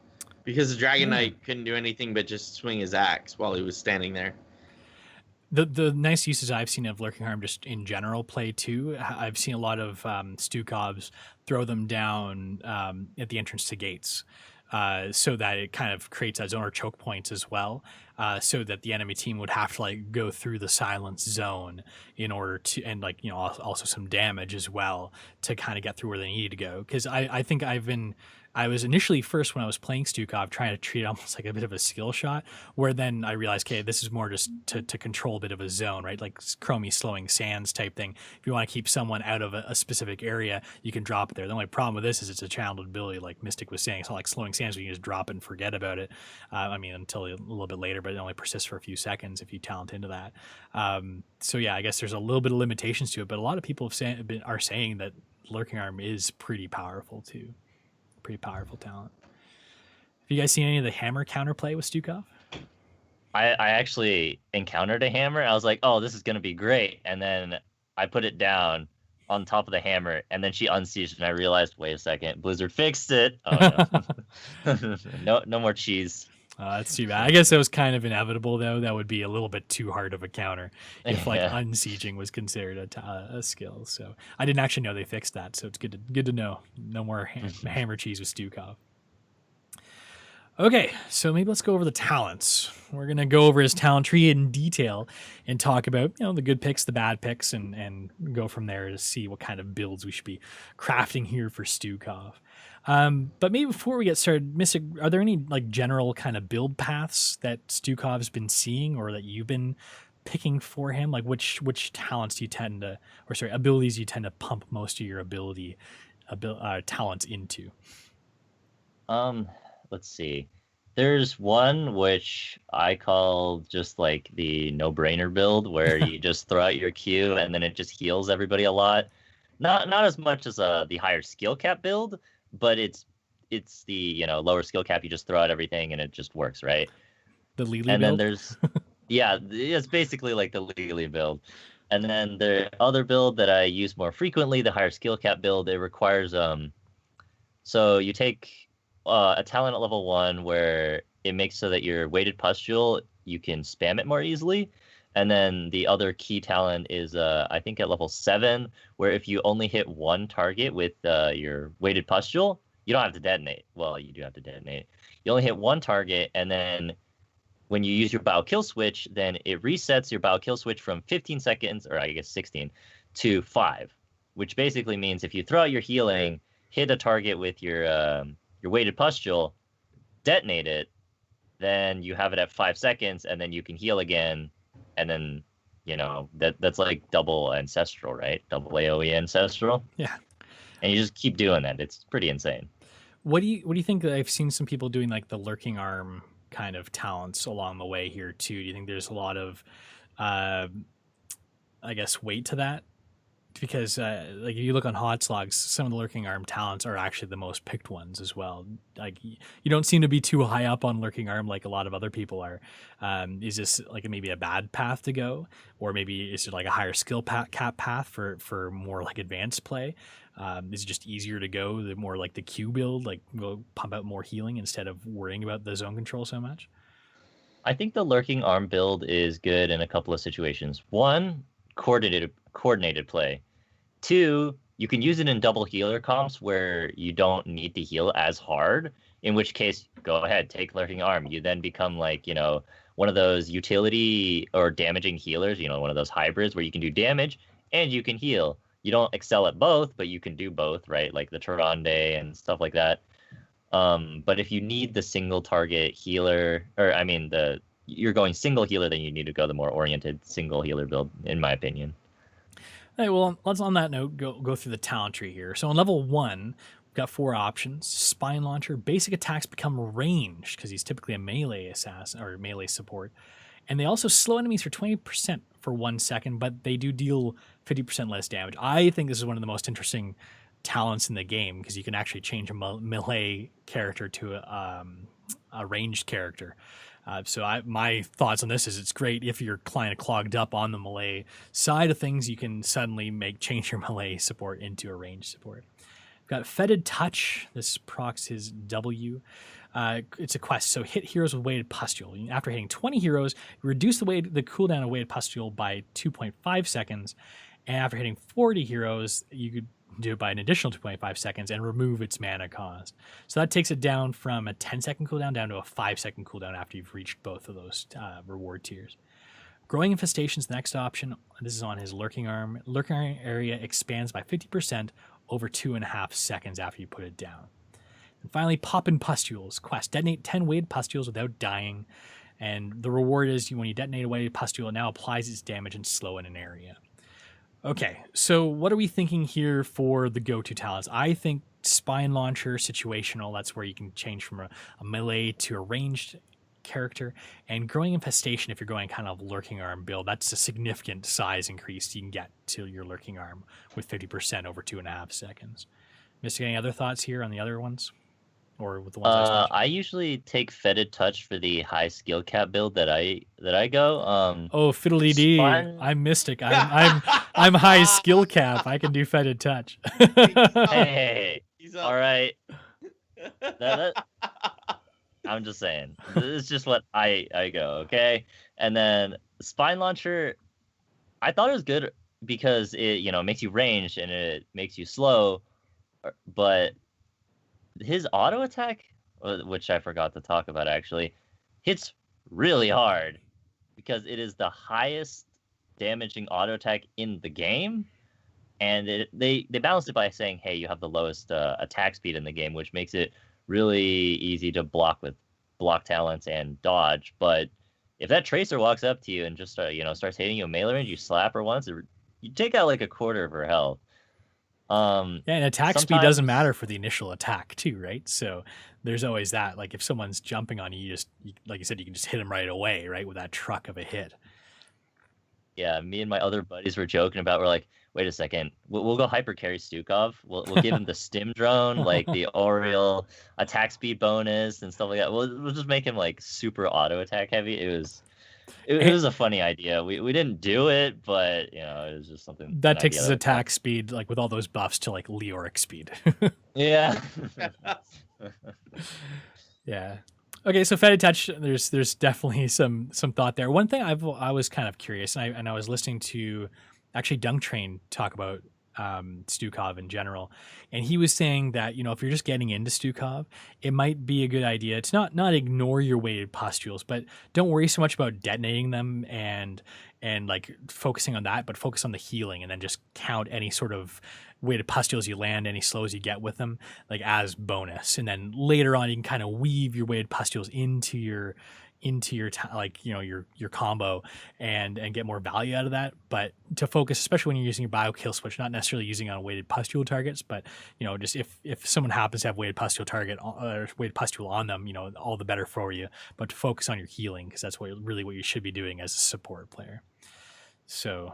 Because the Dragon Knight couldn't do anything but just swing his axe while he was standing there. The nice uses I've seen of Lurking Harm just in general play too. I've seen a lot of Stukovs throw them down at the entrance to gates, so that it kind of creates that zone or choke points as well, so that the enemy team would have to like go through the silence zone in order to, and like also some damage as well to kind of get through where they need to go. Because I think I was initially first when I was playing Stukov trying to treat it almost like a bit of a skill shot, where then I realized, okay, this is more just to control a bit of a zone, right? Like Chromie slowing sands type thing. If you want to keep someone out of a specific area, you can drop it there. The only problem with this is it's a channeled ability, like Mystic was saying. It's not like slowing sands where you can just drop it and forget about it. Until a little bit later, but it only persists for a few seconds if you talent into that. So yeah, I guess there's a little bit of limitations to it, but a lot of people are saying that Lurking Arm is pretty powerful too. Pretty powerful talent. Have you guys seen any of the hammer counterplay with Stukov? I actually encountered a hammer. I was like, oh, this is going to be great. And then I put it down on top of the hammer, and then she unsieged, and I realized, wait a second, Blizzard fixed it. Oh, no. no more cheese. That's too bad. I guess that was kind of inevitable, though. That would be a little bit too hard of a counter if unsieging was considered a skill. So I didn't actually know they fixed that. So it's good to know. No more hammer cheese with Stukov. Okay, so maybe let's go over the talents. We're going to go over his talent tree in detail and talk about, the good picks, the bad picks, and go from there to see what kind of builds we should be crafting here for Stukov. But maybe before we get started, Mystic, are there any like general kind of build paths that Stukov's been seeing or that you've been picking for him? Like which talents do you tend to, abilities do you tend to pump most of your talents into? Let's see. There's one which I call just like the no-brainer build, where you just throw out your Q and then it just heals everybody a lot. Not as much as the higher skill cap build, but it's the lower skill cap. You just throw out everything and it just works, right? The Lily and build? Then there's it's basically like the Lily build. And then the other build that I use more frequently, the higher skill cap build, it requires so you take a talent at level 1 where it makes so that your weighted pustule, you can spam it more easily. And then the other key talent is, I think at level 7, where if you only hit one target with your weighted pustule, you don't have to detonate. Well, you do have to detonate. You only hit one target, and then when you use your bow kill switch, then it resets your bow kill switch from 15 seconds, or I guess 16, to 5, which basically means if you throw out your healing, hit a target with your weighted pustule, detonate it, then you have it at 5 seconds, and then you can heal again. And then, that's like double ancestral, right? Double AoE ancestral. Yeah. And you just keep doing that. It's pretty insane. What do you think? That I've seen some people doing like the Lurking Arm kind of talents along the way here too. Do you think there's a lot of, weight to that? Because like if you look on Hotslogs, some of the Lurking Arm talents are actually the most picked ones as well. Like you don't seem to be too high up on Lurking Arm like a lot of other people are. Is this like maybe a bad path to go, or maybe is it like a higher skill cap path for more like advanced play? Is it just easier to go the more like the Q build, like go pump out more healing instead of worrying about the zone control so much? I think the lurking arm build is good in a couple of situations. One, coordinated play. Two, you can use it in double healer comps where you don't need to heal as hard, in which case, go ahead, take lurking arm. You then become like, one of those utility or damaging healers, one of those hybrids where you can do damage and you can heal. You don't excel at both, but you can do both, right? Like the Tyrande and stuff like that. But if you need the single target healer, you're going single healer, then you need to go the more oriented single healer build, in my opinion. Hey, well, let's on that note go through the talent tree here. So on level 1, we've got 4 options. Spine Launcher, basic attacks become ranged because he's typically a melee assassin or melee support. And they also slow enemies for 20% for 1 second, but they do deal 50% less damage. I think this is one of the most interesting talents in the game because you can actually change a melee character to a ranged character. My thoughts on this is it's great if you're kind of clogged up on the melee side of things. You can suddenly change your melee support into a ranged support. We've got Fetid Touch. This procs his W. It's a quest. So hit heroes with weighted pustule. After hitting 20 heroes, you reduce the cooldown of weighted pustule by 2.5 seconds. And after hitting 40 heroes, you could do it by an additional 2.5 seconds and remove its mana cost. So that takes it down from a 10-second cooldown down to a 5-second cooldown after you've reached both of those reward tiers. Growing Infestation is the next option. This is on his Lurking Arm. Lurking area expands by 50% over 2.5 seconds after you put it down. And finally, Poppin' Pustules quest. Detonate 10 weighted pustules without dying. And the reward is when you detonate a weighted pustule, it now applies its damage and slow in an area. Okay, so what are we thinking here for the go-to talents? I think Spine Launcher, situational, that's where you can change from a melee to a ranged character. And Growing Infestation, if you're going kind of Lurking Arm build, that's a significant size increase you can get to your Lurking Arm with 50% over 2.5 seconds. Mystic, any other thoughts here on the other ones? Or with the ones I usually take Fetid Touch for the high skill cap build that I go. Oh, fiddly dee! I'm Mystic. I'm high skill cap. I can do Fetid Touch. Hey, all right. I'm just saying. This is just what I go. Okay, and then Spine Launcher, I thought it was good because it makes you ranged and it makes you slow, but his auto attack, which I forgot to talk about actually, hits really hard because it is the highest damaging auto attack in the game, and they balanced it by saying, hey, you have the lowest attack speed in the game, which makes it really easy to block with block talents and dodge. But if that tracer walks up to you and just starts hitting you in melee range, you slap her once, you take out like a quarter of her health. And attack speed doesn't matter for the initial attack too, right? So there's always that. Like if someone's jumping on you, like you said, you can just hit them right away, right, with that truck of a hit. Yeah, me and my other buddies were joking about. We're like, wait a second, we'll go hyper carry Stukov. We'll give him the stim drone, like the Oriole attack speed bonus and stuff like that. We'll just make him like super auto attack heavy. It was a funny idea. We didn't do it, but it was just something that takes his attack speed, like with all those buffs, to like Leoric speed. Yeah. Yeah. Okay, so Fetid Touch, there's definitely some thought there. One thing I was kind of curious, and I was listening to actually Dunk Train talk about Stukov in general, and he was saying that if you're just getting into Stukov, it might be a good idea to not ignore your weighted pustules, but don't worry so much about detonating them and like focusing on that, but focus on the healing, and then just count any sort of weighted pustules you land, any slows you get with them, like as bonus, and then later on you can kind of weave your weighted pustules into your your combo and get more value out of that. But to focus, especially when you're using your bio kill switch, not necessarily using on weighted pustule targets, but just if someone happens to have weighted pustule target or weighted pustule on them, all the better for you. But to focus on your healing, because that's what you should be doing as a support player. So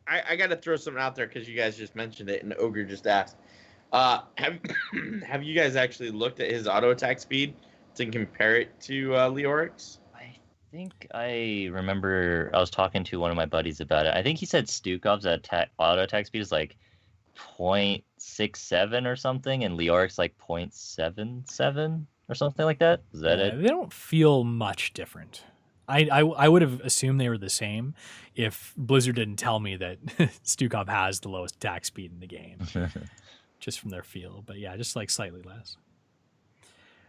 I got to throw something out there because you guys just mentioned it and Ogre just asked. Have you guys actually looked at his auto attack speed to compare it to Leoric's? I think I remember I was talking to one of my buddies about it. I think he said Stukov's auto attack speed is like 0.67 or something, and Leoric's like 0.77. or something like that. Is that it? They don't feel much different. I would have assumed they were the same if Blizzard didn't tell me that Stukov has the lowest attack speed in the game, just from their feel. But yeah, just like slightly less.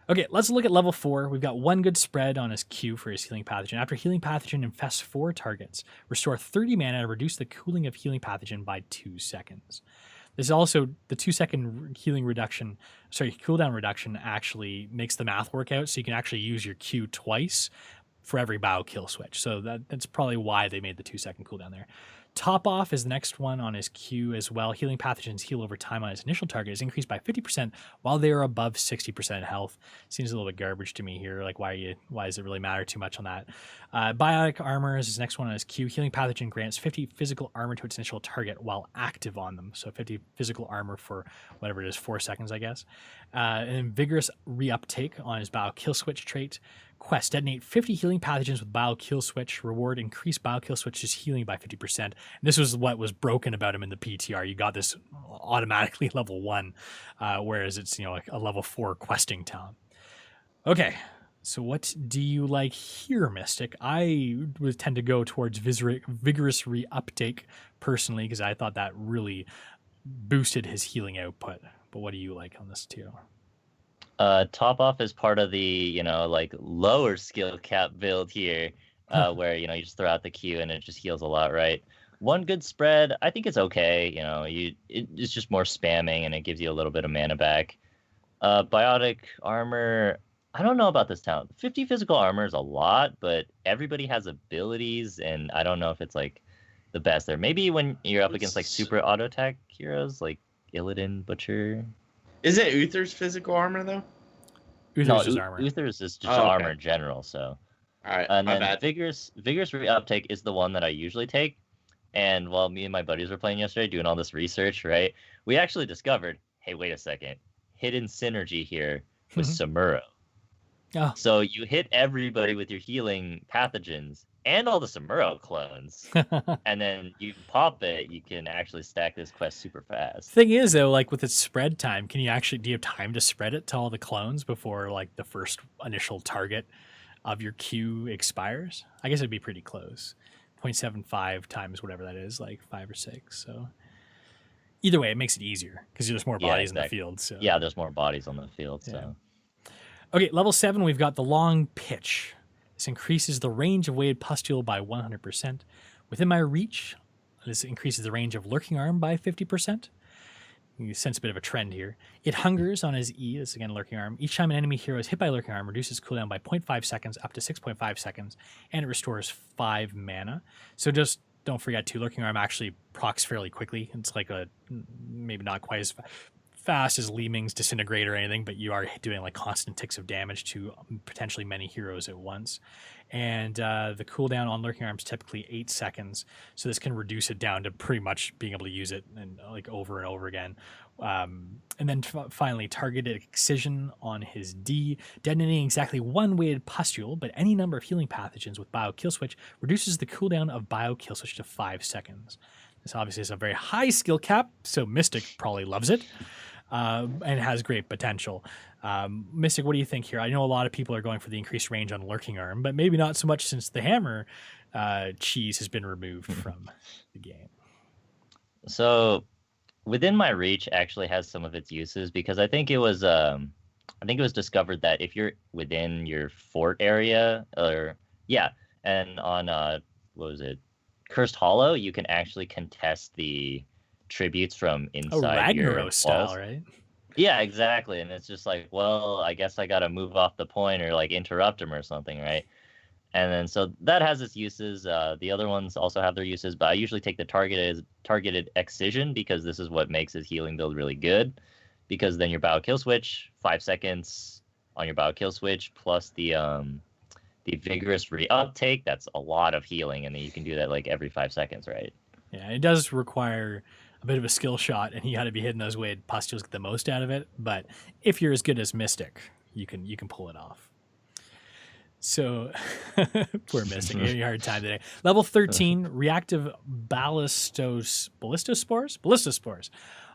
Okay, let's look at level 4. We've got one good spread on his Q for his healing pathogen. After healing pathogen infests 4 targets, restore 30 mana to reduce the cooling of healing pathogen by 2 seconds. This is also the 2-second cooldown reduction actually makes the math work out, so you can actually use your Q twice for every bow kill switch. So that's probably why they made the 2-second cooldown there. Top off is the next one on his Q as well. Healing pathogens heal over time on his initial target is increased by 50% while they are above 60% health. Seems a little bit garbage to me here. Like why does it really matter too much on that? Biotic armor is his next one on his Q. Healing pathogen grants 50 physical armor to its initial target while active on them. So 50 physical armor for whatever it is, 4 seconds, I guess. And then vigorous reuptake on his bio kill switch trait. Quest, detonate 50 healing pathogens with bio kill switch. Reward, increase bio kill switch's healing by 50%. And this was what was broken about him in the PTR. You got this automatically level 1, whereas it's like a level 4 questing town. Okay, so what do you like here, Mystic? I would tend to go towards vigorous reuptake personally because I thought that really boosted his healing output. But what do you like on this too? Top off is part of the like lower skill cap build here, where you just throw out the Q and it just heals a lot, right? One good spread, I think it's okay. It's just more spamming and it gives you a little bit of mana back. Biotic armor, I don't know about this town. 50 physical armor is a lot, but everybody has abilities, and I don't know if it's like the best there. Maybe when you're up against like super auto attack heroes like Illidan, Butcher. Is it Uther's physical armor though? Uther's is armor. Uther's is just armor in general. So, all right. And my then bad. vigorous reuptake is the one that I usually take. And while me and my buddies were playing yesterday, doing all this research, right, we actually discovered, hey, wait a second, hidden synergy here with Samuro. Oh. So you hit everybody with your healing pathogens and all the Samuro clones, and then you pop it, you can actually stack this quest super fast. Thing is, though, like with its spread time, do you have time to spread it to all the clones before like the first initial target of your Q expires? I guess it'd be pretty close. 0.75 times whatever that is, like 5 or 6. So either way, it makes it easier because there's more bodies in the field. So yeah, there's more bodies on the field. Yeah. So okay, level 7, we've got the long pitch. This increases the range of weighted pustule by 100%. Within my reach, this increases the range of lurking arm by 50%. You sense a bit of a trend here. It hungers on his E, this is again lurking arm. Each time an enemy hero is hit by lurking arm, reduces cooldown by 0.5 seconds up to 6.5 seconds, and it restores 5 mana. So just don't forget too, lurking arm actually procs fairly quickly. It's like maybe not quite as fast as Li Ming's disintegrate or anything, but you are doing like constant ticks of damage to potentially many heroes at once. And the cooldown on lurking arms typically 8 seconds, so this can reduce it down to pretty much being able to use it and like over and over again. And then finally, targeted excision on his D, detonating exactly 1 weighted pustule, but any number of healing pathogens with bio kill switch reduces the cooldown of bio kill switch to 5 seconds. This obviously is a very high skill cap, so Mystic probably loves it. And has great potential. Mystic, what do you think here? I know a lot of people are going for the increased range on lurking arm, but maybe not so much since the hammer cheese has been removed from the game. So within my reach actually has some of its uses, because I think it was discovered that if you're within your fort area, and on what was it, Cursed Hollow, you can actually contest the tributes from inside your Ragnaros walls. style, right? Yeah, exactly. And it's just like, well, I guess I gotta move off the point or like interrupt him or something, right? And then so that has its uses. The other ones also have their uses, but I usually take the targeted excision because this is what makes his healing build really good. Because then your bio kill switch, 5 seconds on your bio kill switch, plus the vigorous reuptake, that's a lot of healing, and then you can do that like every 5 seconds, right? Yeah, it does require a bit of a skill shot, and you got to be hitting those weighted pustules to get the most out of it. But if you're as good as Mystic, you can pull it off. So poor Mystic, you're having a hard time today. Level 13, reactive ballistospores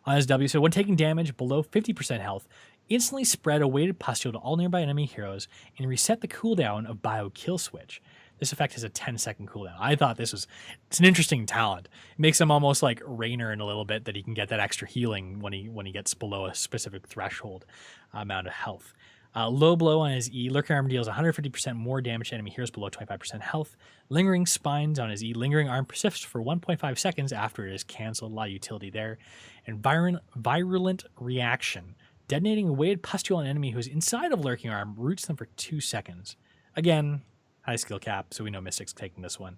on his W. So when taking damage below 50% health, instantly spread a weighted pustule to all nearby enemy heroes and reset the cooldown of Bio Kill Switch. This effect has a 10-second cooldown. I thought it's an interesting talent. It makes him almost like Raynor in a little bit, that he can get that extra healing when he gets below a specific threshold amount of health. Low blow on his E. Lurking Arm deals 150% more damage to enemy heroes below 25% health. Lingering Spines on his E. Lingering Arm persists for 1.5 seconds after it is cancelled. A lot of utility there. And Virulent Reaction. Detonating a weighted pustule on an enemy who is inside of Lurking Arm roots them for 2 seconds. Again, high skill cap, so we know Mystic's taking this one.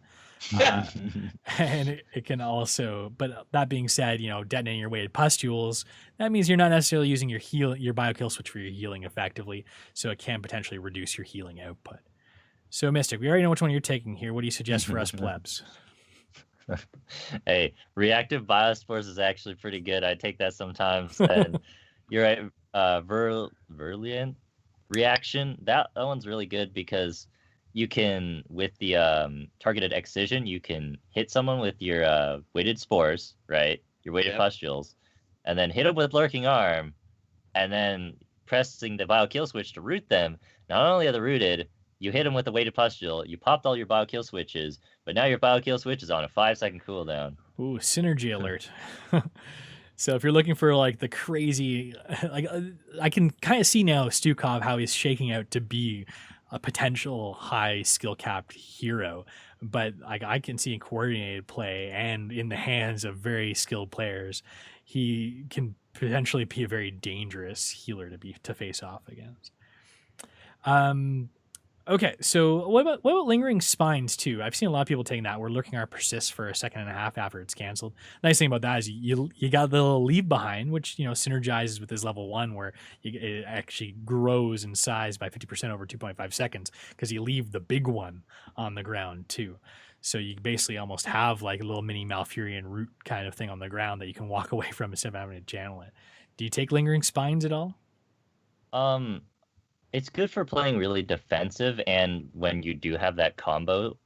And it can also, but that being said, detonating your weighted pustules, that means you're not necessarily using your biokill switch for your healing effectively, so it can potentially reduce your healing output. So Mystic, we already know which one you're taking here. What do you suggest for us plebs? Hey, reactive biospores is actually pretty good. I take that sometimes. And you're right, virulent reaction, that one's really good because you can, with the targeted excision, you can hit someone with your weighted spores, right? Your weighted pustules, and then hit them with Lurking Arm, and then pressing the biokill switch to root them. Not only are they rooted, you hit them with the weighted pustule, you popped all your biokill switches, but now your biokill switch is on a 5-second cooldown. Ooh, synergy alert. So if you're looking for like the crazy, like I can kind of see now Stukov how he's shaking out to be a potential high skill capped hero, but like I can see in coordinated play and in the hands of very skilled players, he can potentially be a very dangerous healer to face off against. Okay, so what about Lingering Spines too? I've seen a lot of people taking that where Lurking Arm persists for a second and a half after it's canceled. Nice thing about that is you got the little leave behind, which synergizes with his level 1, where it actually grows in size by 50% over 2.5 seconds because you leave the big one on the ground too. So you basically almost have like a little mini Malfurion root kind of thing on the ground that you can walk away from instead of having to channel it. Do you take Lingering Spines at all? It's good for playing really defensive and when you do have that combo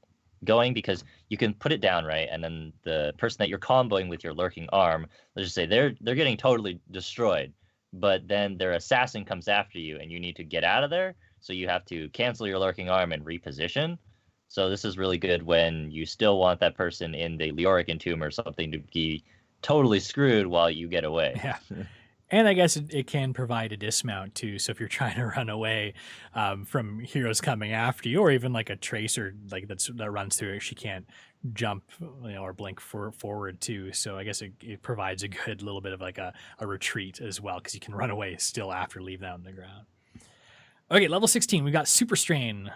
going, because you can put it down, right? And then the person that you're comboing with your Lurking Arm, let's just say they're getting totally destroyed, but then their assassin comes after you and you need to get out of there. So you have to cancel your Lurking Arm and reposition. So this is really good when you still want that person in the Leoric Entomb or something to be totally screwed while you get away. Yeah. And I guess it can provide a dismount too. So if you're trying to run away from heroes coming after you, or even like a tracer like that runs through it, she can't jump or blink forward too. So I guess it provides a good little bit of like a retreat as well, because you can run away still after leaving that on the ground. Okay, level 16, we got Super Strain.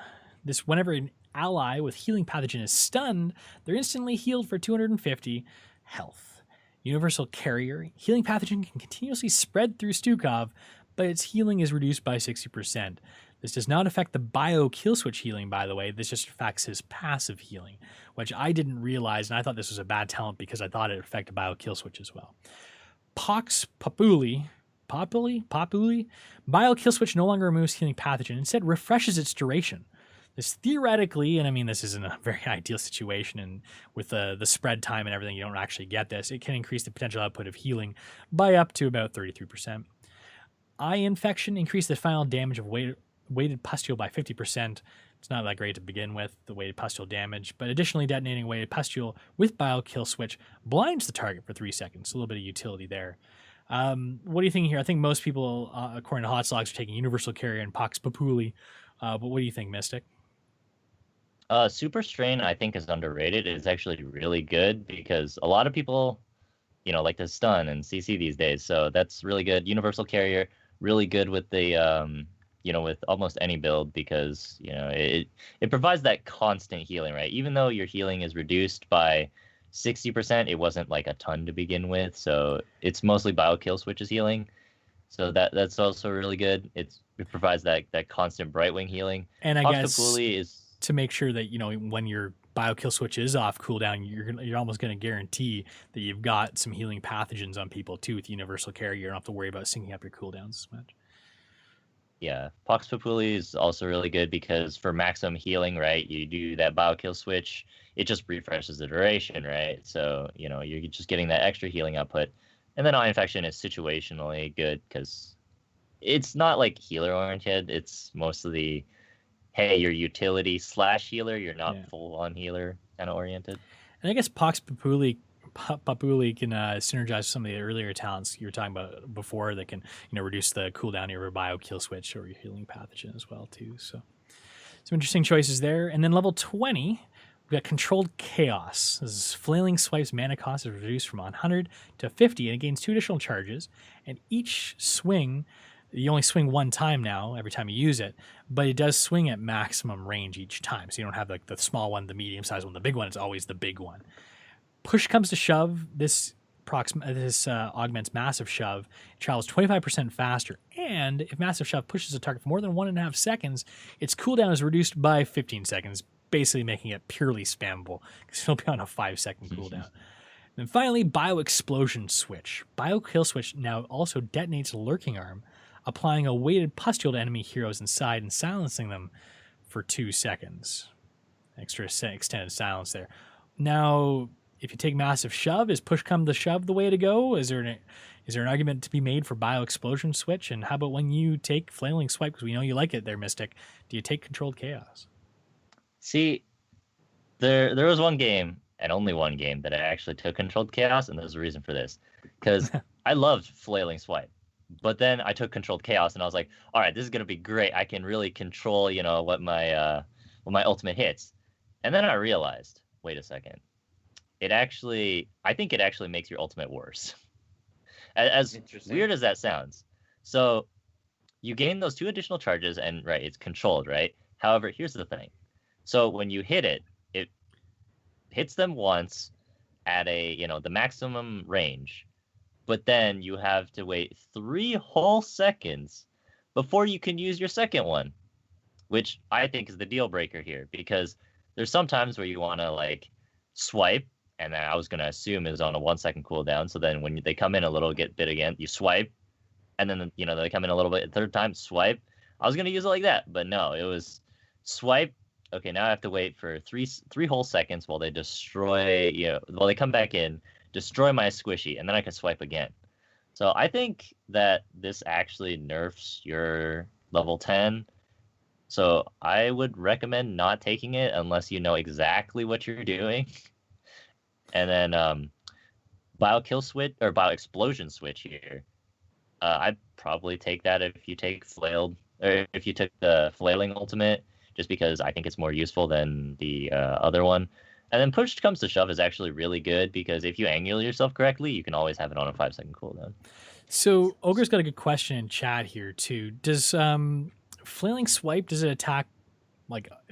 This, whenever an ally with healing pathogen is stunned, they're instantly healed for 250 health. Universal Carrier. Healing pathogen can continuously spread through Stukov, but its healing is reduced by 60%. This does not affect the bio kill switch healing, by the way. This just affects his passive healing, which I didn't realize, and I thought this was a bad talent because I thought it affected bio kill switch as well. Pox Populi. Bio kill switch no longer removes healing pathogen, instead refreshes its duration. This theoretically, and I mean this isn't a very ideal situation, and with the spread time and everything, you don't actually get this. It can increase the potential output of healing by up to about 33%. Eye Infection, increase the final damage of weighted pustule by 50%. It's not that great to begin with, the weighted pustule damage, but additionally detonating weighted pustule with bio kill switch blinds the target for 3 seconds. A little bit of utility there. What do you think here? I think most people, according to Hot Slogs, are taking Universal Carrier and Pox Populi. But what do you think, Mystic? Super Strain, I think, is underrated. It's actually really good because a lot of people, like to stun and CC these days. So that's really good. Universal Carrier, really good with the, with almost any build because, it provides that constant healing, right? Even though your healing is reduced by 60%, it wasn't like a ton to begin with. So it's mostly bio kill switches healing. So that's also really good. It provides that constant Brightwing healing. And I guess Populi is to make sure that when your bio kill switch is off cooldown, you're almost going to guarantee that you've got some healing pathogens on people too. With Universal Carrier, you don't have to worry about syncing up your cooldowns as much. Yeah, Pox Populi is also really good because for maximum healing, right, you do that bio kill switch, it just refreshes the duration, right? So you're just getting that extra healing output. And then Eye Infection is situationally good because it's not like healer oriented. It's mostly, hey, you're utility / healer. You're not full on healer kind of oriented. And I guess Papuli can synergize with some of the earlier talents you were talking about before that can, reduce the cooldown of your bio kill switch or your healing pathogen as well too. So some interesting choices there. And then level 20, we've got Controlled Chaos. This is Flailing Swipe's mana cost is reduced from 100 to 50, and it gains 2 additional charges. And each swing, you only swing one time now every time you use it, but it does swing at maximum range each time. So you don't have like the small one, the medium sized one, the big one. It's always the big one. Push comes to shove. This augments Massive Shove. It travels 25% faster, and if Massive Shove pushes a target for more than 1.5 seconds, its cooldown is reduced by 15 seconds, basically making it purely spammable because it'll be on a 5-second cooldown. And finally, Bio Explosion Switch. Bio Kill Switch now also detonates Lurking Arm, applying a weighted pustule to enemy heroes inside and silencing them for 2 seconds. Extra extended silence there. Now, if you take Massive Shove, is push come to shove the way to go? Is there an argument to be made for Bio Explosion Switch? And how about when you take Flailing Swipe, because we know you like it there, Mystic, do you take Controlled Chaos? See, there was one game, and only one game, that I actually took Controlled Chaos, and there's a reason for this. Because I loved Flailing Swipe. But then I took Controlled Chaos, and I was like, all right, this is going to be great. I can really control, what my ultimate hits. And then I realized, wait a second. I think it actually makes your ultimate worse. As weird as that sounds. So you gain those 2 additional charges, and right, it's controlled, right? However, here's the thing. So when you hit it, it hits them once at the maximum range, but then you have to wait 3 whole seconds before you can use your second one, which I think is the deal breaker here, because there's some times where you want to swipe, and I was going to assume it was on a 1-second cooldown. So then when they come in a little bit again, you swipe, and then, they come in a little bit, third time, swipe. I was going to use it like that, but no, it was swipe. Okay, now I have to wait for three whole seconds while they destroy, while they come back in, destroy my squishy, and then I can swipe again. So I think that this actually nerfs your level 10. So I would recommend not taking it unless you know exactly what you're doing. And then Bio Kill Switch or Bio Explosion Switch here. I'd probably take that if you take Flailed, or if you took the Flailing Ultimate, just because I think it's more useful than the other one. And then Push Comes to Shove is actually really good because if you angle yourself correctly, you can always have it on a 5-second cooldown. So Ogre's got a good question in chat here too. Does Flailing Swipe, does it attack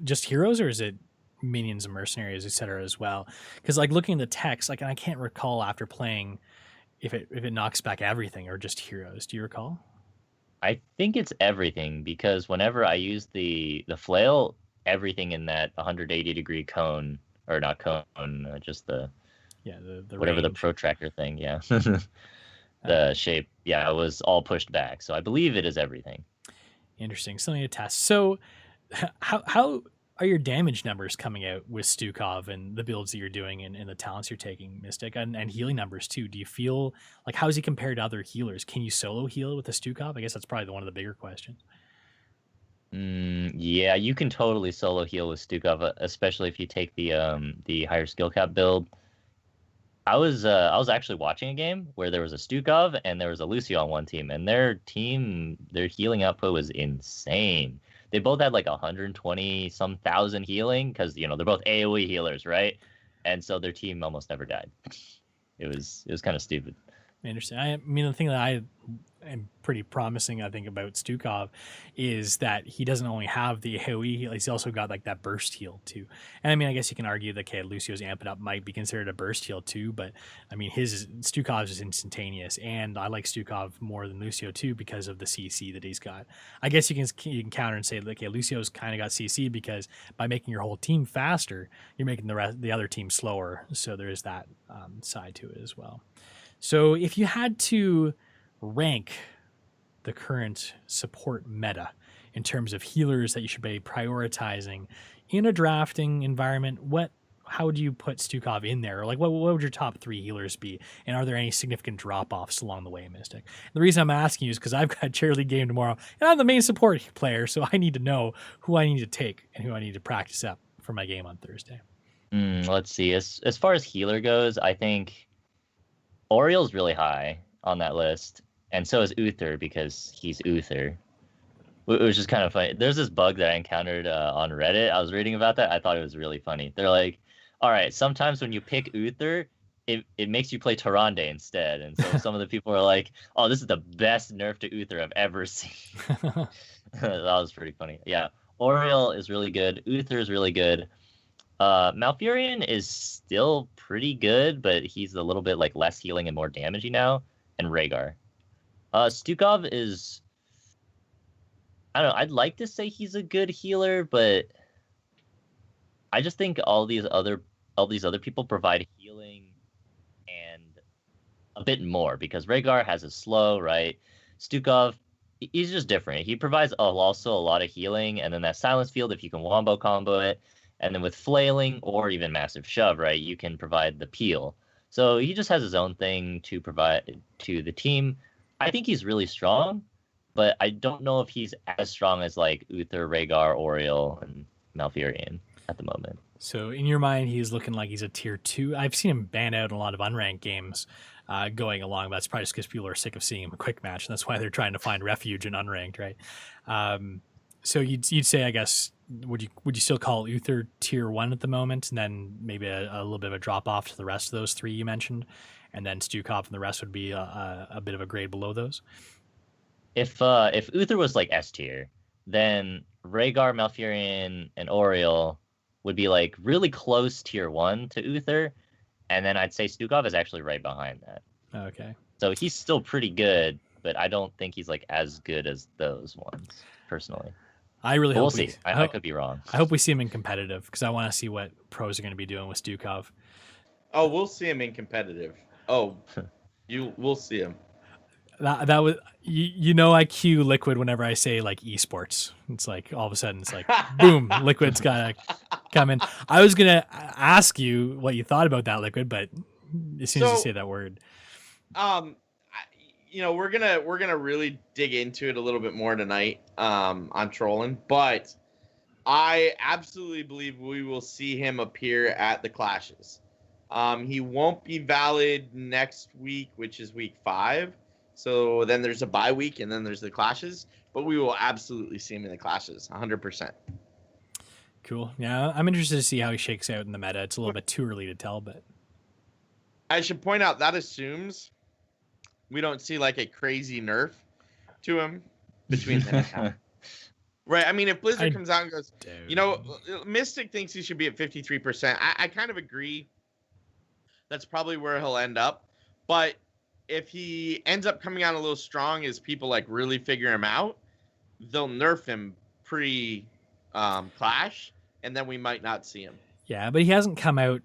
just heroes, or is it minions and mercenaries, etc. as well? Because looking at the text, and I can't recall after playing if it knocks back everything or just heroes. Do you recall? I think it's everything, because whenever I use the flail, everything in that 180-degree cone, or not cone, just the whatever range. The protractor thing, yeah. The shape, yeah, it was all pushed back. So I believe it is everything. Interesting. Something to test. So how are your damage numbers coming out with Stukov and the builds that you're doing and the talents you're taking, Mystic, and healing numbers too? Do you feel how is he compared to other healers? Can you solo heal with the Stukov? I guess that's probably one of the bigger questions. Yeah, you can totally solo heal with Stukov, especially if you take the higher skill cap build. I was actually watching a game where there was a Stukov and there was a Lucio on one team, and their healing output was insane. They both had 120-some thousand healing because they're both AoE healers, right? And so their team almost never died. It was kind of stupid. Interesting. I mean, the thing that I am pretty promising, I think, about Stukov is that he doesn't only have the AoE heal, he's also got that burst heal too. And I mean, I guess you can argue that Lucio's Amp It Up might be considered a burst heal too, but I mean, his Stukov is instantaneous, and I like Stukov more than Lucio too because of the CC that he's got. I guess you can counter and say, Lucio's kind of got CC because by making your whole team faster, you're making the other team slower. So there is that side to it as well. So if you had to rank the current support meta in terms of healers that you should be prioritizing in a drafting environment, how would you put Stukov in there? Or like, what would your top 3 healers be? And are there any significant drop-offs along the way, Mystic? The reason I'm asking you is because I've got a Chair League game tomorrow, and I'm the main support player, so I need to know who I need to take and who I need to practice up for my game on Thursday. Let's see. As far as healer goes, I think Oriel's really high on that list, and so is Uther because he's Uther. Which is kind of funny. There's this bug that I encountered on Reddit. I was reading about that. I thought it was really funny. They're like, all right, sometimes when you pick Uther, it makes you play Tyrande instead. And so some of the people are like, oh, this is the best nerf to Uther I've ever seen. That was pretty funny. Yeah, Oriel is really good. Uther is really good. Malfurion is still pretty good, but he's a little bit like less healing and more damagey now. And Rhaegar. Stukov is... I don't know. I'd like to say he's a good healer, but I just think all these other people provide healing and a bit more because Rhaegar has a slow, right? Stukov, he's just different. He provides also a lot of healing, and then that silence field if you can wombo combo it, and then with flailing or even massive shove, right? You can provide the peel. So he just has his own thing to provide to the team. I think he's really strong. But I don't know if he's as strong as like Uther, Rhaegar, Oriel, and Malfurion at the moment. So in your mind, he's looking like he's a tier 2. I've seen him ban out in a lot of unranked games going along, but that's probably just because people are sick of seeing him a quick match, and that's why they're trying to find refuge in unranked, right? So you'd say, I guess, would you still call Uther tier 1 at the moment, and then maybe a little bit of a drop off to the rest of those 3 you mentioned, and then Stukov and the rest would be a bit of a grade below those? If Uther was like S tier, then Rhaegar, Malfurion, and Oriel would be like really close tier 1 to Uther, and then I'd say Stukov is actually right behind that. Okay. So he's still pretty good, but I don't think he's like as good as those ones, personally. I really hope we'll see. I could be wrong. I hope we see him in competitive because I want to see what pros are going to be doing with Stukov. Oh, we'll see him in competitive. Oh, we'll see him. That was I cue LiQuiuD whenever I say like eSports. It's like all of a sudden it's like boom, LiQuiuD's gotta come in. I was gonna ask you what you thought about that, LiQuiuD, but as soon as you say that word, we're gonna really dig into it a little bit more tonight on trolling, but I absolutely believe we will see him appear at the clashes. He won't be valid next week, which is week 5. So then there's a bye week, and then there's the clashes. But we will absolutely see him in the clashes, 100%. Cool. Yeah, I'm interested to see how he shakes out in the meta. It's a little bit too early to tell, but I should point out that assumes we don't see like a crazy nerf to him between then and now. Right. I mean, if Blizzard comes out and goes, Mystic thinks he should be at 53%. I kind of agree. That's probably where he'll end up. But if he ends up coming out a little strong as people like really figure him out, they'll nerf him pre-clash, and then we might not see him. Yeah, but he hasn't come out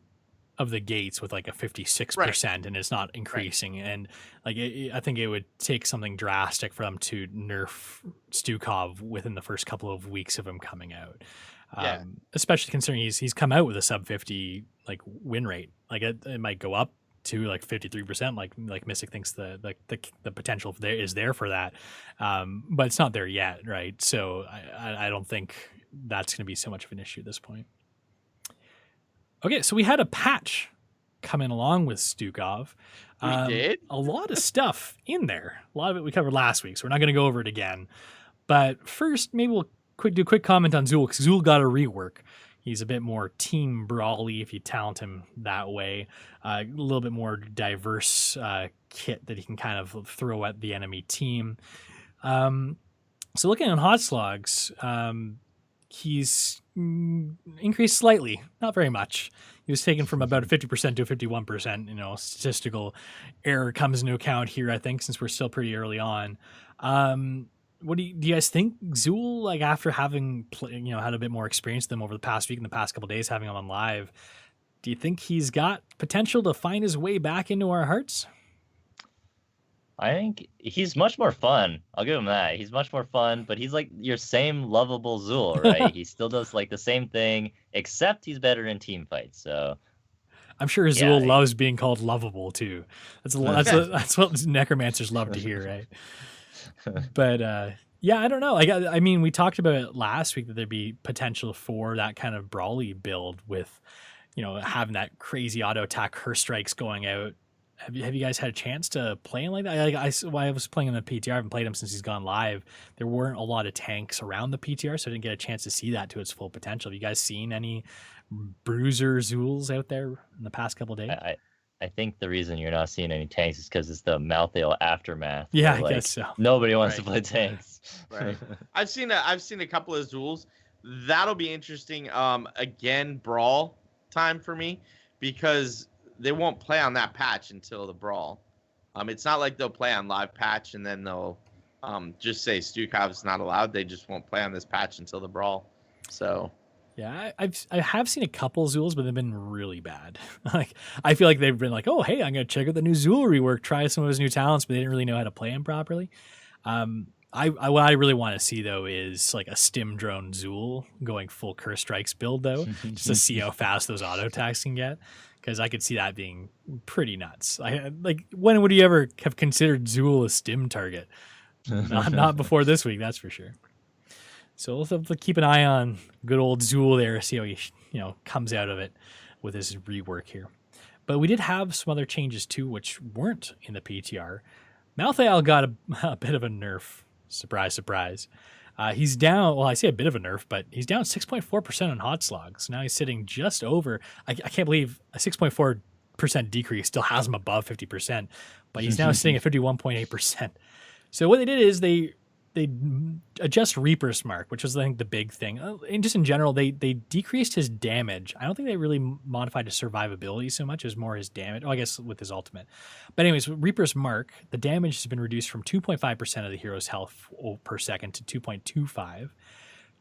of the gates with like a 56%, right, and it's not increasing. Right. And like I think it would take something drastic for them to nerf Stukov within the first couple of weeks of him coming out. Yeah. Especially considering he's come out with a sub 50 like win rate. Like it might go up to like 53%. Like Mystic thinks the potential is there for that, but it's not there yet, right? So I don't think that's going to be so much of an issue at this point. Okay, so we had a patch coming along with Stukov. We did? A lot of stuff in there. A lot of it we covered last week, so we're not going to go over it again. But first, maybe we'll do a quick comment on Zul, because Zul got a rework. He's a bit more team brawly if you talent him that way. A little bit more diverse kit that he can kind of throw at the enemy team. So looking at hot slogs, he's increased slightly, not very much. He was taken from about a 50% to a 51%. Statistical error comes into account here, I think, since we're still pretty early on. What do you guys think, Zul? Like after having had a bit more experience with them over the past week and the past couple of days, having him on live, do you think he's got potential to find his way back into our hearts? I think he's much more fun. I'll give him that. He's much more fun, but he's like your same lovable Zool, right? He still does like the same thing, except he's better in team fights. So I'm sure yeah, Zool loves being called lovable too. That's what necromancers love to hear, right? But yeah, I don't know. I mean, we talked about it last week that there'd be potential for that kind of brawly build with, having that crazy auto attack curse strikes going out. Have you guys had a chance to play him like that? I was playing in the PTR. I haven't played him since he's gone live. There weren't a lot of tanks around the PTR, so I didn't get a chance to see that to its full potential. Have you guys seen any bruiser Zools out there in the past couple of days? I think the reason you're not seeing any tanks is because it's the Malthael aftermath. Yeah, where, I guess so. Nobody wants to play tanks. Right. I've seen a couple of Zools. That'll be interesting. Again, brawl time for me because they won't play on that patch until the brawl. It's not like they'll play on live patch and then they'll just say Stukov's not allowed. They just won't play on this patch until the brawl. So yeah, I have seen a couple Zools, but they've been really bad. Like I feel like they've been like, oh hey, I'm gonna check out the new Zool rework, try some of his new talents, but they didn't really know how to play him properly. What I really want to see though is like a stim drone Zool going full curse strikes build though, just to see how fast those auto attacks can get. Because I could see that being pretty nuts. When would you ever have considered Zool a stim target? Not before this week, that's for sure. So we'll have to keep an eye on good old Zool there, see how he comes out of it with his rework here. But we did have some other changes too, which weren't in the PTR. Malthael got a bit of a nerf. Surprise, surprise. He's down, well, I say a bit of a nerf, but he's down 6.4% on hot slogs. Now he's sitting just over, I can't believe a 6.4% decrease still has him above 50%, but he's now sitting at 51.8%. So what they did is they adjust Reaper's Mark, which was I think the big thing. And just in general, they decreased his damage. I don't think they really modified his survivability so much as more his damage. Oh, I guess with his ultimate. But anyways, with Reaper's Mark, the damage has been reduced from 2.5% of the hero's health per second to 2.25.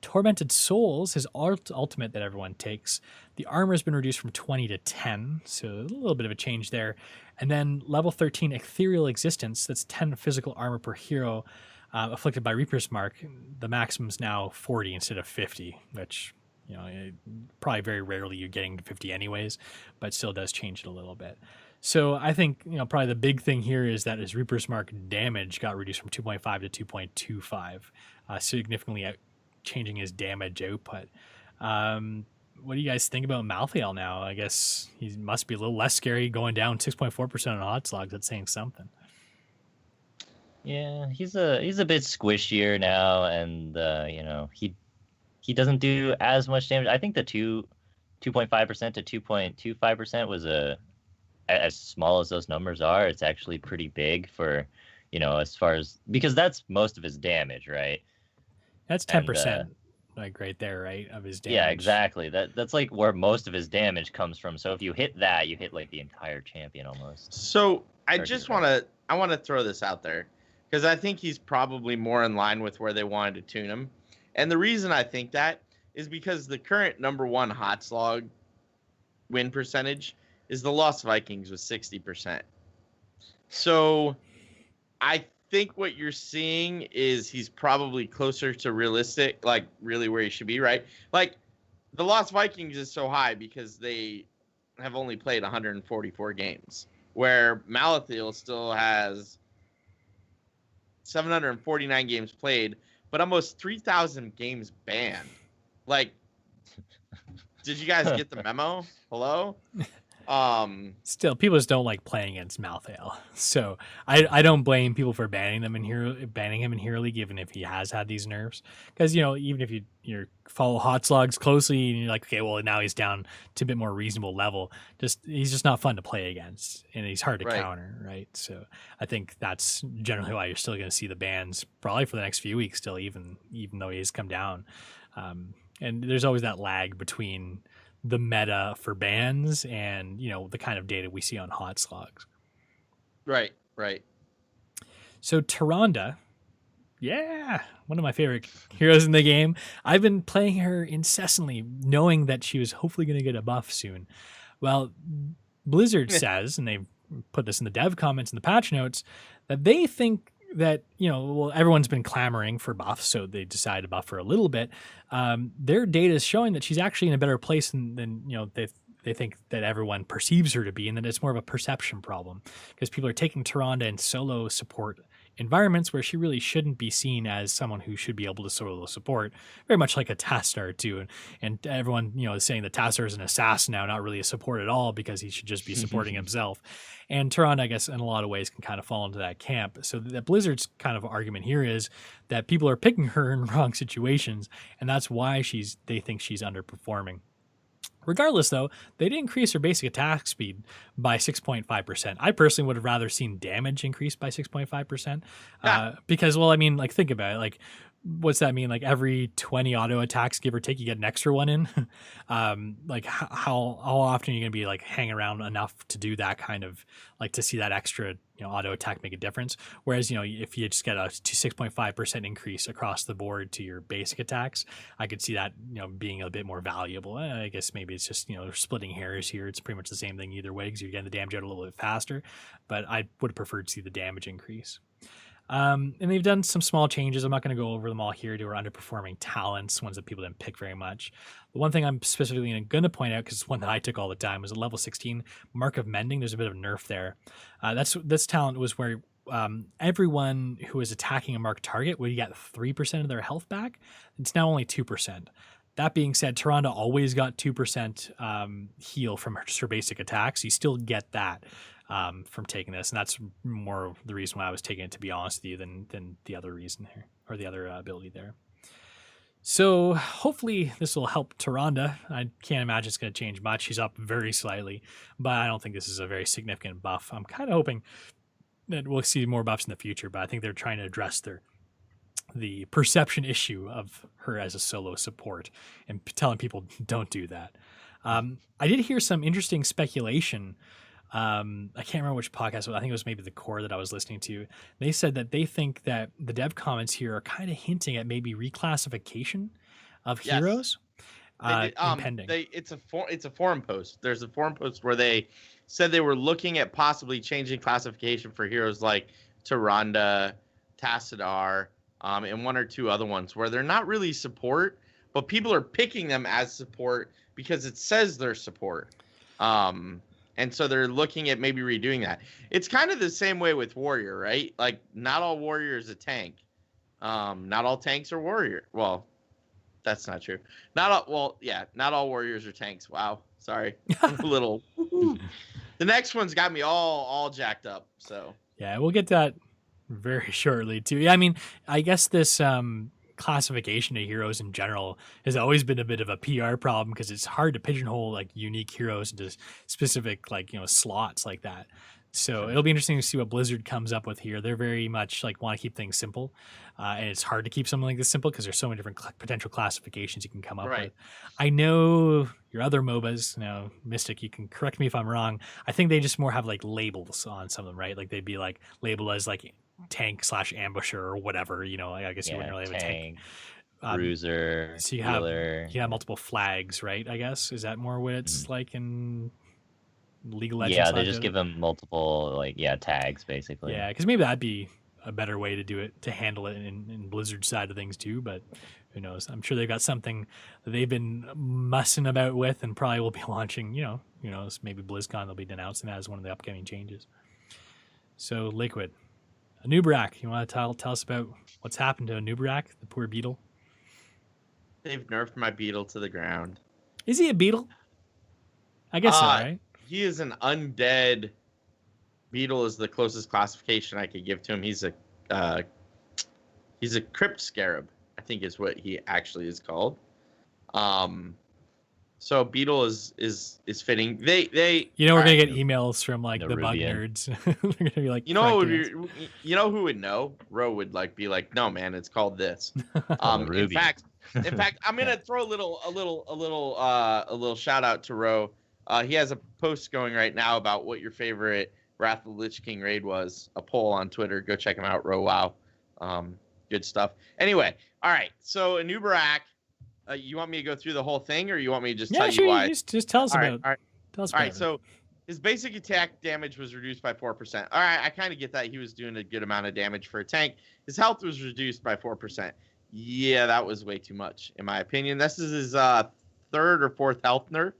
Tormented Souls, his ultimate that everyone takes, the armor has been reduced from 20 to 10, so a little bit of a change there. And then level 13 Ethereal Existence, that's 10 physical armor per hero, afflicted by Reaper's Mark. The maximum's now 40 instead of 50, which, probably very rarely you're getting to 50 anyways, but still does change it a little bit. So I think, probably the big thing here is that his Reaper's Mark damage got reduced from 2.5 to 2.25, significantly changing his damage output. What do you guys think about Malthael now? I guess he must be a little less scary going down 6.4% on hot slogs. That's saying something. Yeah, he's a bit squishier now, and he doesn't do as much damage. I think the 2.5% to 2.25% was as small as those numbers are. It's actually pretty big for as far as, because that's most of his damage, right? That's 10%, like right there, right, of his damage. Yeah, exactly. That's like where most of his damage comes from. So if you hit that, you hit like the entire champion almost. So I want to throw this out there because I think he's probably more in line with where they wanted to tune him. And the reason I think that is because the current number one hot slog win percentage is the Lost Vikings with 60%. So I think what you're seeing is he's probably closer to realistic, like really where he should be, right? Like the Lost Vikings is so high because they have only played 144 games, where Malthael still has 749 games played, but almost 3,000 games banned. Like, did you guys get the memo? Hello? Still, people just don't like playing against Malthael, so I don't blame people for banning him in Hero League, even if he has had these nerfs. Because even if you follow hot slogs closely and you're like, okay, well now he's down to a bit more reasonable level. He's just not fun to play against, and he's hard to counter, right? So I think that's generally why you're still going to see the bans probably for the next few weeks still, even though he has come down. And there's always that lag between the meta for bans and the kind of data we see on hot slogs. Right. So Tyrande, one of my favorite heroes in the game. I've been playing her incessantly, knowing that she was hopefully going to get a buff soon. Well, Blizzard says, and they've put this in the dev comments and the patch notes, that they think that, well, everyone's been clamoring for buffs, so they decided to buff her a little bit. Their data is showing that she's actually in a better place than they think that everyone perceives her to be, and that it's more of a perception problem because people are taking Tyrande in solo support environments where she really shouldn't be seen as someone who should be able to solo support, very much like a Tastar too. And everyone, is saying that Tastar is an assassin now, not really a support at all, because he should just be supporting himself. And Tyrande, I guess, in a lot of ways can kind of fall into that camp. So that Blizzard's kind of argument here is that people are picking her in wrong situations, and that's why they think she's underperforming. Regardless, though, they did increase her basic attack speed by 6.5%. I personally would have rather seen damage increase by 6.5%. Because, well, I mean, like, think about it. Like, what's that mean? Like, every 20 auto attacks, give or take, you get an extra one in. Like, how often are you going to be, like, hanging around enough to do that kind of, like, to see that extra, auto attack make a difference? Whereas, if you just get a 6.5% increase across the board to your basic attacks, I could see that, being a bit more valuable. I guess maybe it's just, splitting hairs here. It's pretty much the same thing either way because you're getting the damage out a little bit faster. But I would have preferred to see the damage increase. And they've done some small changes. I'm not going to go over them all here to our underperforming talents, ones that people didn't pick very much. The one thing I'm specifically going to point out, because it's one that I took all the time, was at level 16, Mark of Mending. There's a bit of nerf there. This talent was where everyone who was attacking a marked target would get 3% of their health back. It's now only 2%. That being said, Tyrande always got 2% heal from her basic attacks. You still get that from taking this, and that's more the reason why I was taking it, to be honest with you, than the other reason here, or the other ability there. So hopefully this will help Tyrande. I can't imagine it's going to change much. She's up very slightly, but I don't think this is a very significant buff. I'm kind of hoping that we'll see more buffs in the future, but I think they're trying to address the perception issue of her as a solo support and telling people don't do that. I did hear some interesting speculation. I can't remember which podcast, but I think it was maybe the Core that I was listening to. They said that they think that the dev comments here are kind of hinting at maybe reclassification of heroes. Impending. It's a forum post. There's a forum post where they said they were looking at possibly changing classification for heroes like Tyrande, Tassadar, and one or two other ones where they're not really support, but people are picking them as support because it says they're support. And so they're looking at maybe redoing that. It's kind of the same way with warrior, right? Like, not all warrior is a tank. Not all tanks are warrior. Well, that's not true. Not all warriors are tanks. Wow. Sorry. I'm a little. The next one's got me all jacked up. So yeah, we'll get to that very shortly too. Yeah, I mean, I guess this classification of heroes in general has always been a bit of a PR problem because it's hard to pigeonhole like unique heroes into specific slots like that. So it'll be interesting to see what Blizzard comes up with here. They're very much like want to keep things simple, and it's hard to keep something like this simple because there's so many different potential classifications you can come up with. I know your other MOBAs, Mystic, you can correct me if I'm wrong. I think they just more have like labels on some of them, right? Like they'd be like labeled as like tank/ambusher or whatever. I guess you wouldn't really have a tank. Bruiser, so you healer. have multiple flags, right? I guess is that more what it's like in League of Legends? Yeah, they just give them multiple tags basically. Yeah, because maybe that'd be a better way to do it, to handle it in Blizzard's side of things too. But who knows? I'm sure they've got something that they've been mussing about with, and probably will be launching. Who knows? Maybe BlizzCon they'll be announcing that as one of the upcoming changes. So LiQuid, Anubarak, you want to tell us about what's happened to Anubarak, the poor beetle? They've nerfed my beetle to the ground. Is he a beetle? I guess so, right? He is an undead. Beetle is the closest classification I could give to him. He's a crypt scarab, I think is what he actually is called. So beetle is fitting. They we're gonna get emails from like the bug nerds. They're gonna be like, who would know? Ro would be like, no man, it's called this. In fact, I'm gonna throw a little shout out to Ro. He has a post going right now about what your favorite Wrath of the Lich King raid was. A poll on Twitter. Go check him out, Ro. Wow, good stuff. Anyway, all right. So Anubarak. You want me to go through the whole thing, or you want me to just tell you why? Just tell us about it. All right. So His basic attack damage was reduced by 4%. All right, I kind of get that. He was doing a good amount of damage for a tank. His health was reduced by 4%. Yeah, that was way too much, in my opinion. This is his third or fourth health nerf.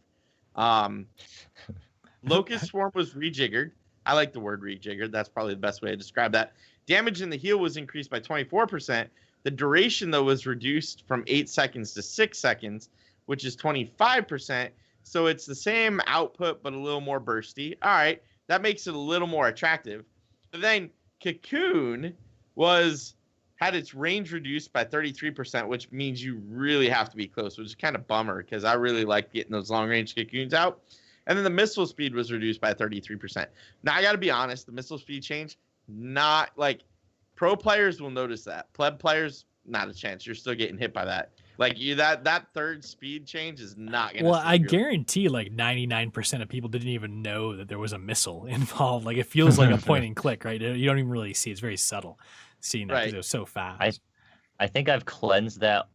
Locust Swarm was rejiggered. I like the word rejiggered. That's probably the best way to describe that. Damage in the heal was increased by 24%. The duration, though, was reduced from 8 seconds to 6 seconds, which is 25%. So it's the same output, but a little more bursty. All right, that makes it a little more attractive. But then Cocoon had its range reduced by 33%, which means you really have to be close, which is kind of bummer because I really like getting those long-range Cocoons out. And then the missile speed was reduced by 33%. Now, I got to be honest, the missile speed change, not like pro players will notice that. Pleb players, not a chance. You're still getting hit by that. Like that third speed change is not going to. Well, I guarantee like 99% of people didn't even know that there was a missile involved. Like it feels like a point and click, right? You don't even really see. It's very subtle seeing that because it was so fast. I think I've cleansed that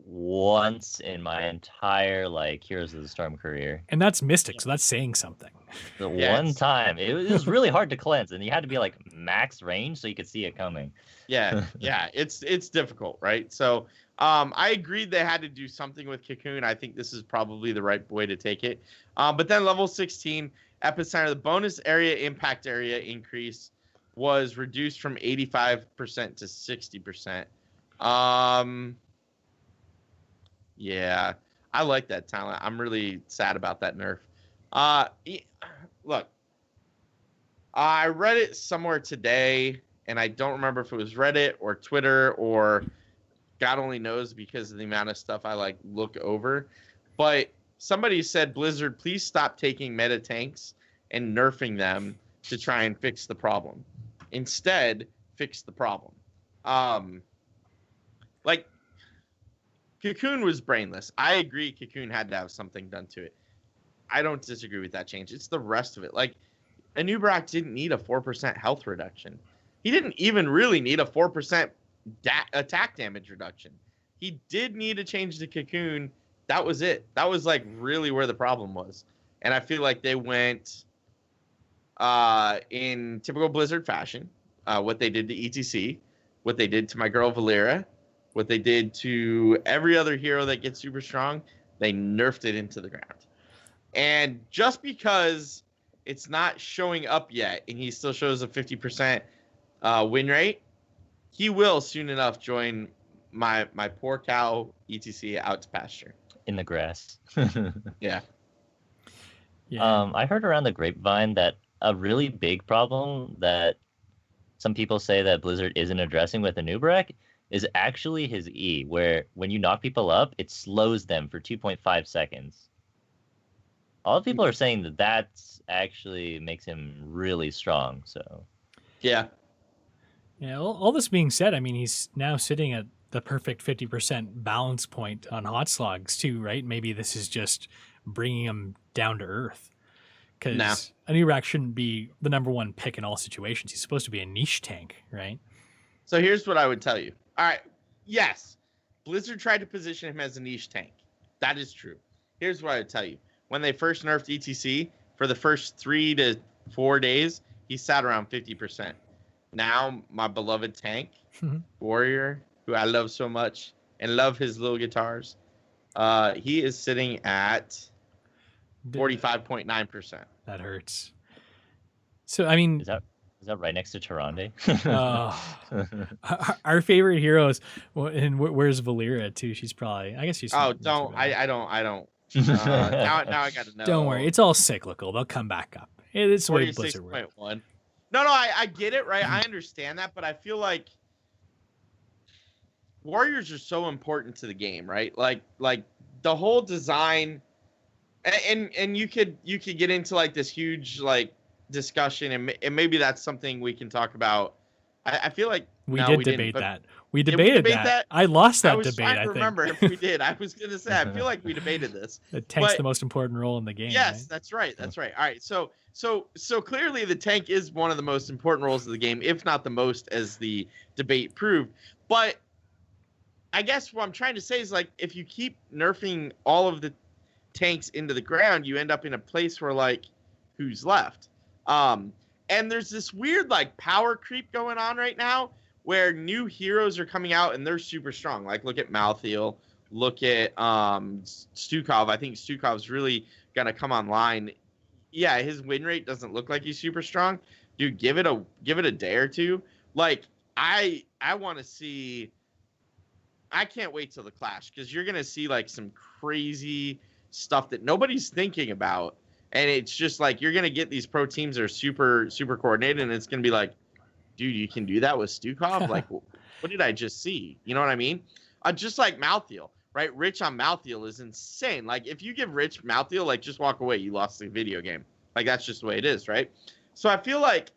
once in my entire like Heroes of the Storm career. And that's Mystic, so that's saying something. The one time. It was really hard to cleanse, and you had to be like max range so you could see it coming. Yeah, it's difficult, right? So I agreed they had to do something with Cocoon. I think this is probably the right way to take it. But then level 16, Epicenter, the bonus area impact area increase was reduced from 85% to 60%. Yeah, I like that talent. I'm really sad about that nerf. Look, I read it somewhere today, and I don't remember if it was Reddit or Twitter or God only knows because of the amount of stuff I like look over. But somebody said, Blizzard, please stop taking meta tanks and nerfing them to try and fix the problem. Instead, fix the problem. Like, Cocoon was brainless. I agree Cocoon had to have something done to it. I don't disagree with that change. It's the rest of it. Like, Anubrak didn't need a 4% health reduction. He didn't even really need a 4% attack damage reduction. He did need a change to Cocoon. That was it. That was, like, really where the problem was. And I feel like they went in typical Blizzard fashion, what they did to ETC, what they did to my girl Valera, what they did to every other hero that gets super strong, they nerfed it into the ground. And just because it's not showing up yet, and he still shows a 50% win rate, he will soon enough join my poor cow ETC out to pasture. In the grass. Yeah. I heard around the grapevine that a really big problem that some people say that Blizzard isn't addressing with Anubrak is actually his E, where when you knock people up, it slows them for 2.5 seconds. All people are saying that that's actually makes him really strong. So, yeah. All this being said, I mean, he's now sitting at the perfect 50% balance point on hot slogs too, right? Maybe this is just bringing him down to earth. Because Anubrak shouldn't be the number one pick in all situations. He's supposed to be a niche tank, right? So here's what I would tell you. All right. Yes, Blizzard tried to position him as a niche tank. That is true. Here's what I would tell you. When they first nerfed ETC, for the first 3 to 4 days, he sat around 50%. Now, my beloved tank, Warrior, who I love so much and love his little guitars, he is sitting at 45.9%. That hurts. So, I mean... Is that right next to Tyrande? Our favorite heroes, and where's Valera too? She's probably, I guess she's. Oh, don't. I don't. Now I gotta know. Don't worry, it's all cyclical. They'll come back up. It's the way Blizzard works. No, I get it, right? I understand that, but I feel like Warriors are so important to the game, right? Like the whole design, and you could get into like this huge like discussion, and maybe that's something we can talk about. I feel like we debated that. We debated that. I lost that debate. I think. Remember if we did. I was gonna say I feel like we debated this. The tank's the most important role in the game. Yes, right? That's right. All right. So clearly the tank is one of the most important roles of the game, if not the most, as the debate proved. But I guess what I'm trying to say is like if you keep nerfing all of the tanks into the ground, you end up in a place where like who's left. And there's this weird like power creep going on right now where new heroes are coming out and they're super strong. Like look at Malthael, look at Stukov. I think Stukov's really gonna come online. Yeah, his win rate doesn't look like he's super strong. Dude, give it a day or two. Like I want to see. I can't wait till the Clash because you're gonna see like some crazy stuff that nobody's thinking about, and it's just like you're gonna get these pro teams that are super coordinated, and it's gonna be like, dude, you can do that with Stukov. Like, what did I just see? You know what I mean? Just like Malthael, right? Rich on Malthael is insane. Like, if you give Rich Malthael, like, just walk away. You lost the video game. Like, that's just the way it is, right? So I feel like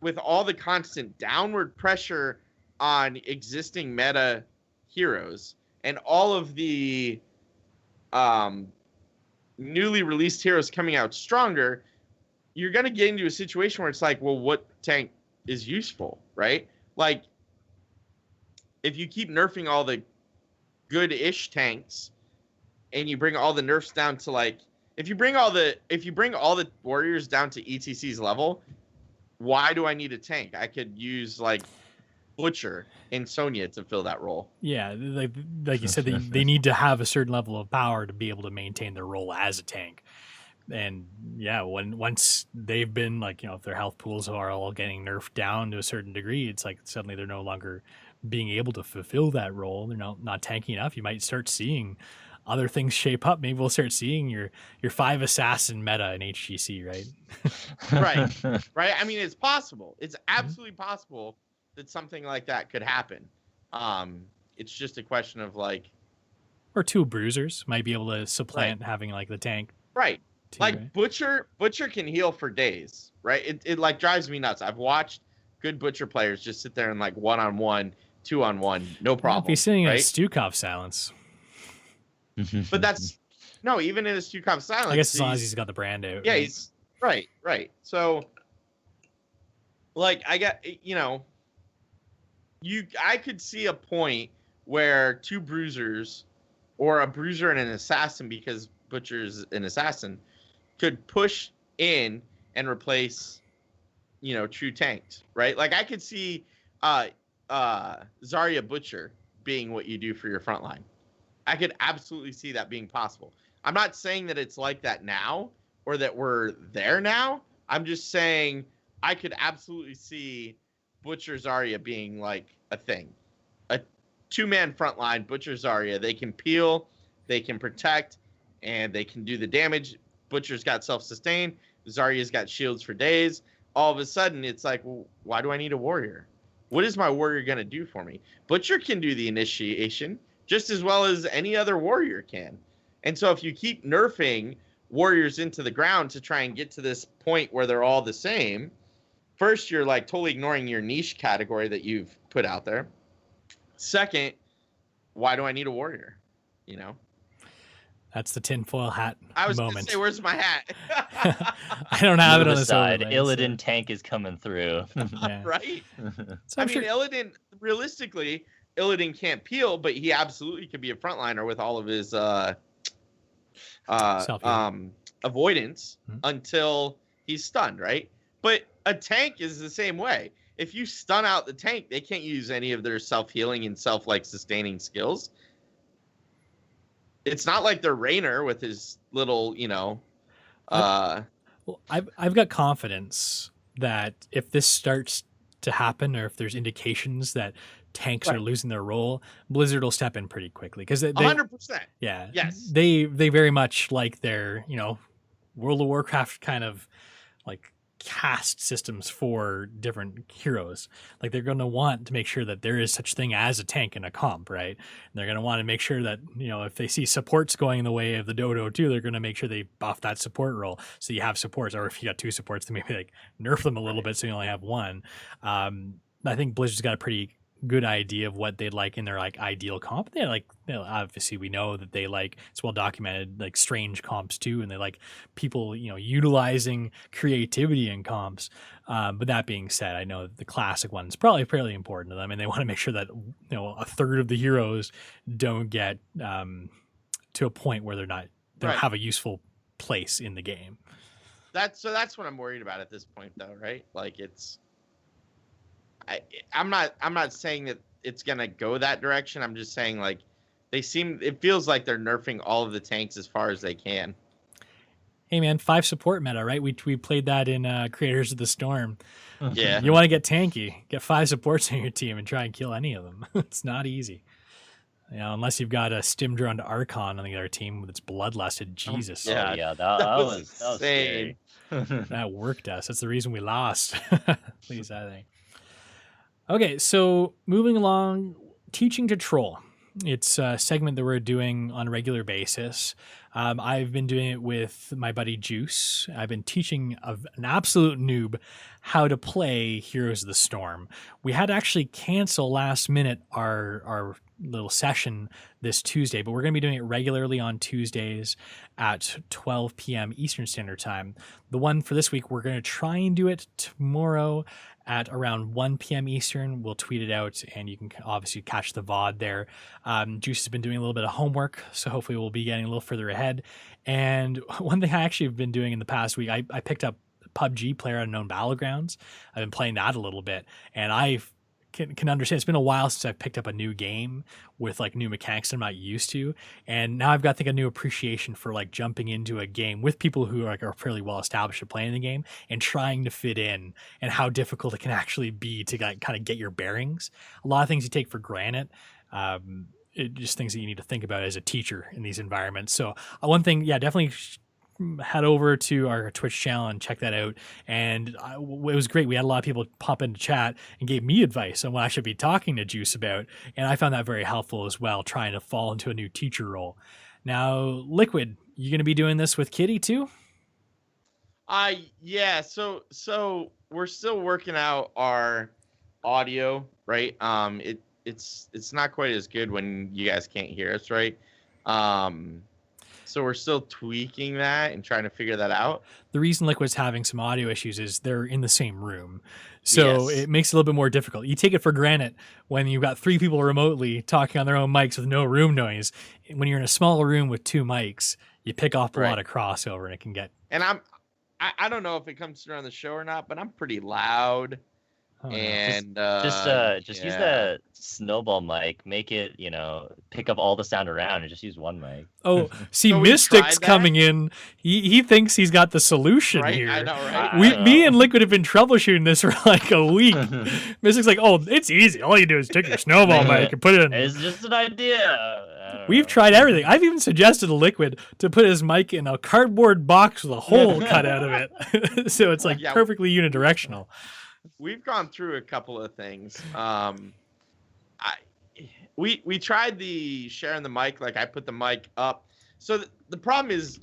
with all the constant downward pressure on existing meta heroes and all of the newly released heroes coming out stronger, you're going to get into a situation where it's like, well, what tank is useful, right? Like, if you keep nerfing all the good-ish tanks and you bring all the nerfs down to like, if you bring all the warriors down to ETC's level, why do I need a tank? I could use like Butcher and Sonya to fill that role. Yeah, like you said, they need to have a certain level of power to be able to maintain their role as a tank. And yeah, once they've been like, you know, if their health pools are all getting nerfed down to a certain degree, it's like suddenly they're no longer being able to fulfill that role. They're not tanky enough. You might start seeing other things shape up. Maybe we'll start seeing your 5 assassin meta in HGC, right? Right. I mean, it's possible. It's absolutely possible that something like that could happen. It's just a question of like, or 2 bruisers might be able to supplant having like the tank. Right. Too, like right? Butcher can heal for days, right? It like drives me nuts. I've watched good Butcher players just sit there and like 1-on-1, 2-on-1, no problem. I'll be sitting right? in Stukov silence. But that's no, even in a Stukov silence. I guess as long as he's got the brand out. Yeah, right? he's right. So like I got, you know, I could see a point where 2 bruisers or a bruiser and an assassin, because Butcher's an assassin, could push in and replace, you know, true tanks, right? Like I could see Zarya Butcher being what you do for your front line. I could absolutely see that being possible. I'm not saying that it's like that now or that we're there now. I'm just saying I could absolutely see Butcher Zarya being like a thing. A 2-man front line, Butcher Zarya. They can peel, they can protect, and they can do the damage. Butcher's got self-sustain. Zarya's got shields for days. All of a sudden, it's like, well, why do I need a warrior? What is my warrior going to do for me? Butcher can do the initiation just as well as any other warrior can. And so if you keep nerfing warriors into the ground to try and get to this point where they're all the same, first, you're like totally ignoring your niche category that you've put out there. Second, why do I need a warrior? You know? That's the tinfoil hat I was moment. going to say, where's my hat? I don't have it on the side. side. Illidan tank is coming through. Yeah. Right? So I I'm mean, sure, Illidan, realistically, Illidan can't peel, but he absolutely could be a frontliner with all of his avoidance until he's stunned, right? But a tank is the same way. If you stun out the tank, they can't use any of their self-healing and sustaining skills. It's not like they're Raynor with his little, you know. well, I've got confidence that if this starts to happen, or if there's indications that tanks are losing their role, Blizzard will step in pretty quickly because they 100%. Yeah. Yes. They very much like their, you know, World of Warcraft kind of like cast systems for different heroes. Like they're going to want to make sure that there is such thing as a tank in a comp, right? And they're going to want to make sure that, you know, if they see supports going in the way of the dodo too, they're going to make sure they buff that support role. So you have supports, or if you got 2 supports, then maybe like nerf them a little bit so you only have 1. I think Blizzard's got a pretty good idea of what they'd like in their like ideal comp. They like, you know, obviously we know that they like, it's well documented, like strange comps too, and they like people, you know, utilizing creativity in comps. But that being said, I know that the classic one is probably fairly important to them, and they want to make sure that, you know, a third of the heroes don't get to a point where they don't have a useful place in the game. that's what I'm worried about at this point, though, right? Like I'm not saying that it's gonna go that direction. I'm just saying like it feels like they're nerfing all of the tanks as far as they can. Hey man, 5 support meta, right? We played that in Creators of the Storm. Yeah. You want to get tanky, get 5 supports on your team and try and kill any of them. It's not easy. Unless you've got a Stimdrone to Archon on the other team with its bloodlusted. Jesus. Yeah. Yeah, That that was was insane. scary. That worked us. That's the reason we lost. At least I think. Okay, so moving along, teaching to troll. It's a segment that we're doing on a regular basis. I've been doing it with my buddy Juice. I've been teaching an absolute noob how to play Heroes of the Storm. We had to actually cancel last minute our little session this Tuesday, but we're going to be doing it regularly on Tuesdays at 12 p.m. Eastern Standard Time. The one for this week, we're going to try and do it tomorrow at around 1 p.m. Eastern. We'll tweet it out, and you can obviously catch the VOD there. Juice has been doing a little bit of homework, so hopefully we'll be getting a little further ahead. And one thing I actually have been doing in the past week, I picked up PUBG, PlayerUnknown Battlegrounds. I've been playing that a little bit, and I can understand. It's been a while since I've picked up a new game with like new mechanics I'm not used to, and now I've got a new appreciation for like jumping into a game with people who are fairly well established at playing the game and trying to fit in, and how difficult it can actually be to like kind of get your bearings. A lot of things you take for granted. Just things that you need to think about as a teacher in these environments. So one thing, yeah, definitely head over to our Twitch channel and check that out. And it was great. We had a lot of people pop into chat and gave me advice on what I should be talking to Juice about. And I found that very helpful as well, trying to fall into a new teacher role. Now, LiQuiuD, you going to be doing this with Kitty too? Yeah. So we're still working out our audio, right? It's not quite as good when you guys can't hear us, right? So we're still tweaking that and trying to figure that out. The reason LiQuiuD's having some audio issues is they're in the same room. So Yes. it makes it a little bit more difficult. You take it for granted when you've got 3 people remotely talking on their own mics with no room noise. When you're in a small room with 2 mics, you pick off a lot of crossover, and it can get... And I don't know if it comes through on the show or not, but I'm pretty loud. Oh, no. And Just use the snowball mic, make it, pick up all the sound around and just use one mic. Oh, see, So we Mystic's tried that? coming in. He thinks he's got the solution right, here. I know, right? Me and LiQuiuD have been troubleshooting this for like a week. Mystic's like, oh, it's easy. All you do is take your snowball mic and put it in. It's just an idea. I don't We've know. tried everything. I've even suggested to LiQuiuD to put his mic in a cardboard box with a hole cut out of it. So it's like Yeah. perfectly unidirectional. We've gone through a couple of things. We tried the sharing the mic, like I put the mic up. So the problem is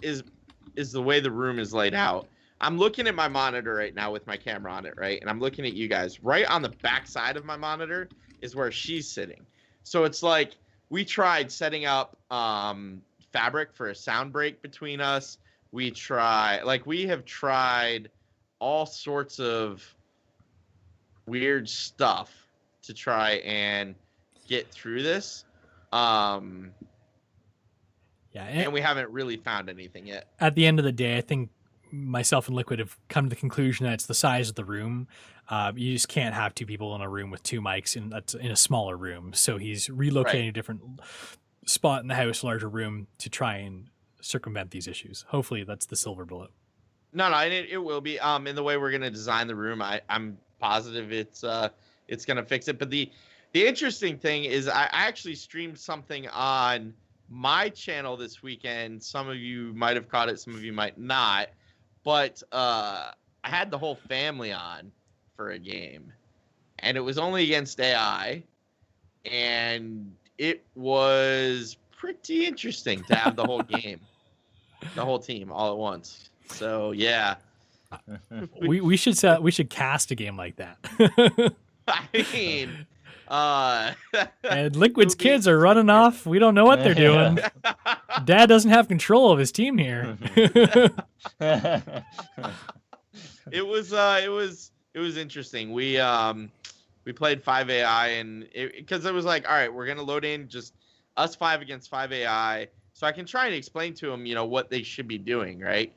the way the room is laid out. I'm looking at my monitor right now with my camera on it, right? And I'm looking at you guys. Right on the back side of my monitor is where she's sitting. So it's like we tried setting up fabric for a sound break between us. We have tried all sorts of weird stuff to try and get through this. Yeah, And we haven't really found anything yet. at the end of the day, I think myself and LiQuiuD have come to the conclusion that it's the size of the room. You just can't have 2 people in a room with 2 mics in a smaller room. So he's relocating a different spot in the house, larger room, to try and circumvent these issues. Hopefully that's the silver bullet. No, it will be. In the way we're gonna design the room, I'm positive it's gonna fix it. But the interesting thing is I actually streamed something on my channel this weekend. Some of you might have caught it, some of you might not. But I had the whole family on for a game, and it was only against AI, and it was pretty interesting to have the whole game, the whole team all at once. So yeah, We should cast a game like that. I mean, And LiQuiuD's kids are running off. We don't know what they're doing. Dad doesn't have control of his team here. it was interesting. We played 5 AI, and because it was like, all right, we're gonna load in just us 5 against 5 AI, so I can try and explain to them, what they should be doing, right?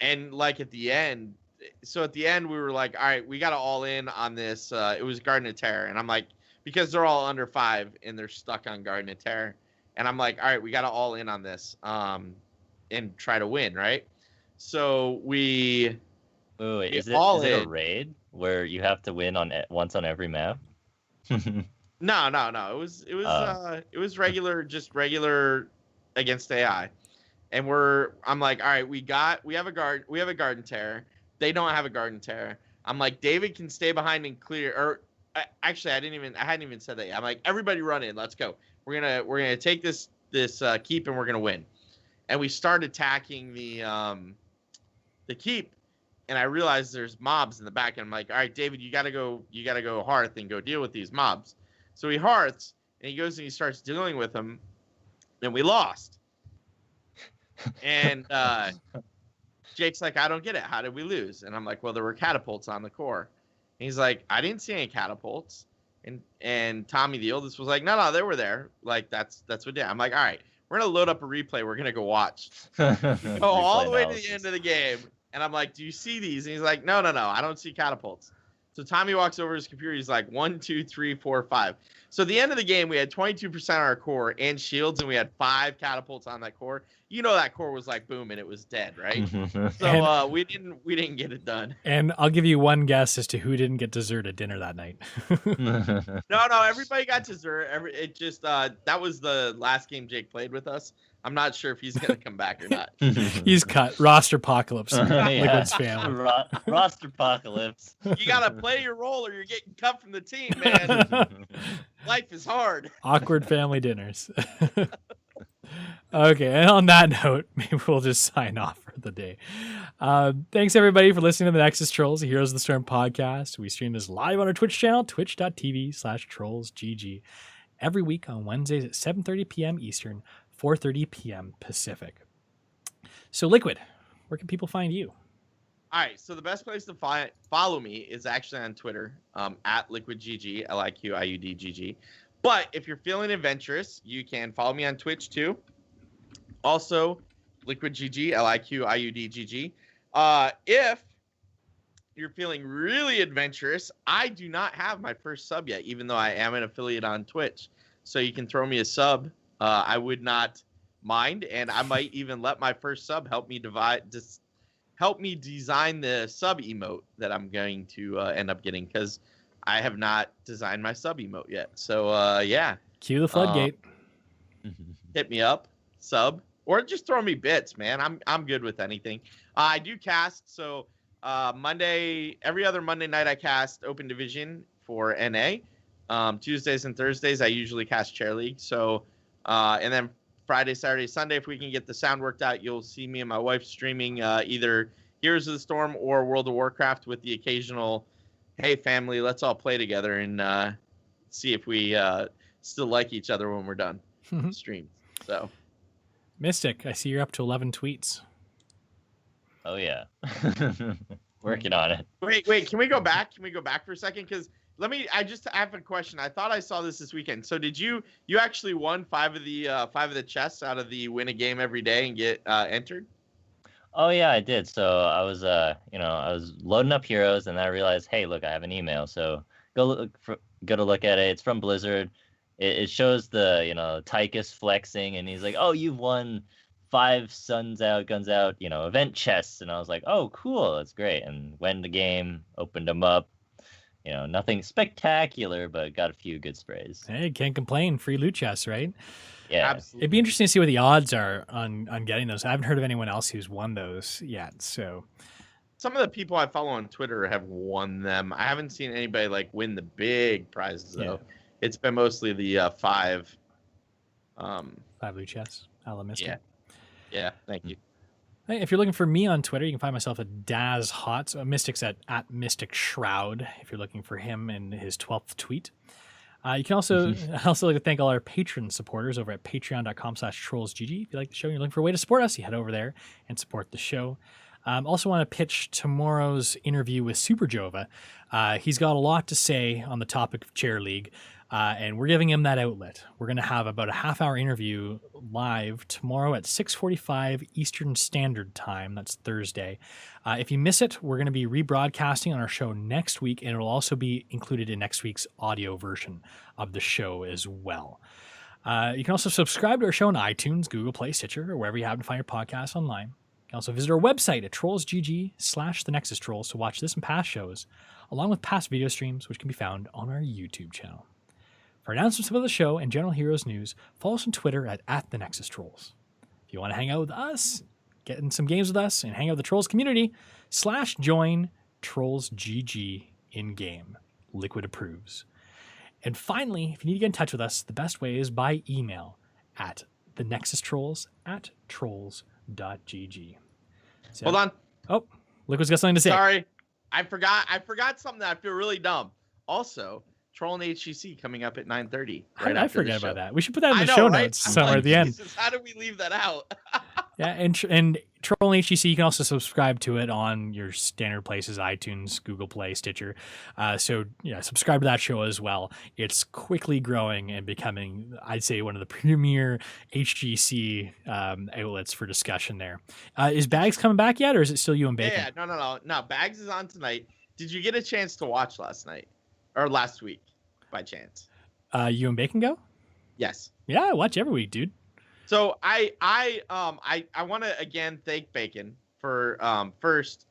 And like at the end, so at the end we were like, all right, we got to all in on this. It was Garden of Terror, and I'm like, because they're all under 5 and they're stuck on Garden of Terror, and I'm like, all right, we got to all in on this, and try to win, right? So we. Wait, is it a raid where you have to win once on every map? No. It was regular, just regular against AI. And I'm like, all right, we have a Garden Terror. They don't have a Garden Terror. I'm like, David can stay behind and clear. Or actually, I hadn't even said that yet. I'm like, everybody run in. Let's go. We're gonna take this keep and we're gonna win. And we start attacking the keep, and I realized there's mobs in the back. And I'm like, all right, David, you gotta go Hearth and go deal with these mobs. So he Hearths and he goes and he starts dealing with them, and we lost. And Jake's like, I don't get it. How did we lose? And I'm like, well, there were catapults on the core. And he's like, I didn't see any catapults. And Tommy, the oldest, was like, no, they were there. Like, that's what did. I'm like, all right, we're going to load up a replay. We're going to go watch. Go all the way to the end of the game. And I'm like, do you see these? And he's like, no, I don't see catapults. So Tommy walks over to his computer. He's like, 1, 2, 3, 4, 5. So at the end of the game, we had 22% on our core and shields, and we had 5 catapults on that core. You know that core was like boom, and it was dead, right? So we didn't get it done. And I'll give you one guess as to who didn't get dessert at dinner that night. No, everybody got dessert. It just that was the last game Jake played with us. I'm not sure if he's gonna come back or not. He's cut. Roster apocalypse. LiQuiud's family. Roster apocalypse. You gotta play your role, or you're getting cut from the team, man. Life is hard. Awkward family dinners. Okay, and on that note, maybe we'll just sign off for the day. Thanks, everybody, for listening to the Nexus Trolls, the Heroes of the Storm podcast. We stream this live on our Twitch channel, twitch.tv/trollsgg, every week on Wednesdays at 7:30 p.m. Eastern, 4:30 p.m. Pacific. So, LiQuiud, where can people find you? All right, so the best place to follow me is actually on Twitter, at LiQuiudGG, LiQiuDGG. But if you're feeling adventurous, you can follow me on Twitch too. Also, LiQuiudGG, LiQiuDGG. If you're feeling really adventurous, I do not have my first sub yet, even though I am an affiliate on Twitch. So you can throw me a sub. I would not mind, and I might even let my first sub help me design the sub emote that I'm going to end up getting, because I have not designed my sub emote yet. So yeah. Cue the floodgate. Hit me up, sub, or just throw me bits, man. I'm good with anything. I do cast, so every other Monday night I cast Open Division for NA. Tuesdays and Thursdays I usually cast Chair League. So and then Friday, Saturday, Sunday, if we can get the sound worked out, you'll see me and my wife streaming either Heroes of the Storm or World of Warcraft, with the occasional, hey family, let's all play together and see if we still like each other when we're done stream. So Mystic, I see you're up to 11 tweets. Oh yeah. Working on it. Wait, can we go back? Can we go back for a second? Because I have a question. I thought I saw this weekend. So did you actually won 5 of the chests out of the win a game every day and get entered? Oh yeah, I did. So I was I was loading up heroes, and then I realized, hey, look, I have an email. So go to look at it. It's from Blizzard. It shows the Tychus flexing, and he's like, oh, you've won 5 Suns Out, Guns Out, event chests. And I was like, oh, cool, that's great. And went the game, opened them up. Nothing spectacular, but got a few good sprays. Hey, can't complain. Free loot chests, right? Yeah. Absolutely. It'd be interesting to see what the odds are on getting those. I haven't heard of anyone else who's won those yet. So some of the people I follow on Twitter have won them. I haven't seen anybody win the big prizes though. Yeah. It's been mostly the 5 loot chests. I'll miss it. Yeah. Thank you. Hey, if you're looking for me on Twitter, you can find myself at Daz Hot. So Mystic's at Mystic Shroud if you're looking for him in his 12th tweet. You can also like to thank all our patron supporters over at patreon.com/trollsgg. If you like the show and you're looking for a way to support us, you head over there and support the show. Also want to pitch tomorrow's interview with Super Jova. He's got a lot to say on the topic of Chair League. and we're giving him that outlet. We're going to have about a half-hour interview live tomorrow at 6:45 Eastern Standard Time. That's Thursday. If you miss it, we're going to be rebroadcasting on our show next week, and it'll also be included in next week's audio version of the show as well. You can also subscribe to our show on iTunes, Google Play, Stitcher, or wherever you happen to find your podcasts online. You can also visit our website at trollsgg/TheNexusTrolls to watch this and past shows, along with past video streams, which can be found on our YouTube channel. For announcements about the show and general Heroes news, follow us on Twitter at TheNexusTrolls. If you want to hang out with us, get in some games with us, and hang out with the Trolls community, /join TrollsGG in-game. LiQuiuD approves. And finally, if you need to get in touch with us, the best way is by email at TheNexusTrolls@trolls.gg. So, Hold on. Oh, LiQuiud's got something to say. Sorry. I forgot something that I feel really dumb. Also, Troll and HGC coming up at 9:30. I forget about that. We should put that in the I know, show right? notes I'm somewhere like, at the end. Jesus, how did we leave that out? Yeah, and Troll and HGC, you can also subscribe to it on your standard places, iTunes, Google Play, Stitcher. So yeah, subscribe to that show as well. It's quickly growing and becoming, I'd say, one of the premier HGC outlets for discussion there. Is Bags coming back yet, or is it still you and Bacon? Yeah, no. Bags is on tonight. Did you get a chance to watch last night or last week, by chance? You and Bacon go? Yes. Yeah, I watch every week, dude. So I want to again thank Bacon for first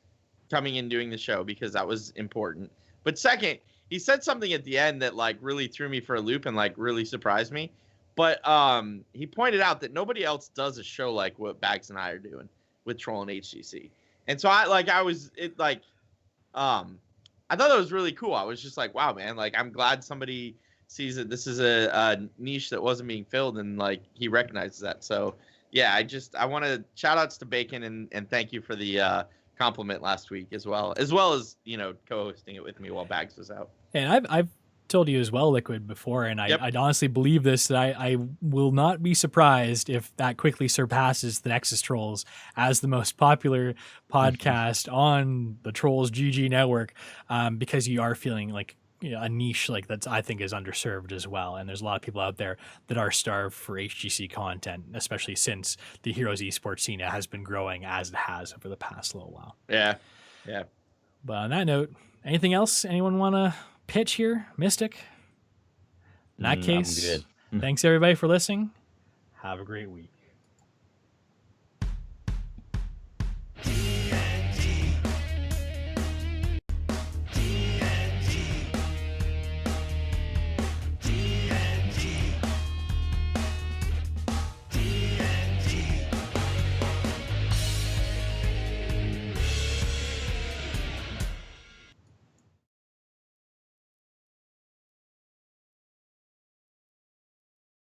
coming and doing the show, because that was important. But second, he said something at the end that like really threw me for a loop and like really surprised me. But he pointed out that nobody else does a show like what Bags and I are doing with Troll and HGC. And so I thought that was really cool. I was just like, wow, man, like I'm glad somebody sees that this is a niche that wasn't being filled, and like he recognizes that. So yeah, I want to shout outs to Bacon and thank you for the compliment last week as well as co-hosting it with me while Bags was out. And I've told you as well, LiQuiuD, before, and I'd honestly believe this, that I will not be surprised if that quickly surpasses the Nexus Trolls as the most popular podcast on the Trolls GG network, because you are feeling like a niche like that's, I think, is underserved as well. And there's a lot of people out there that are starved for HGC content, especially since the Heroes eSports scene has been growing as it has over the past little while. Yeah. But on that note, anything else anyone want to pitch here, Mystic? In that case, I'm good. Thanks everybody for listening. Have a great week.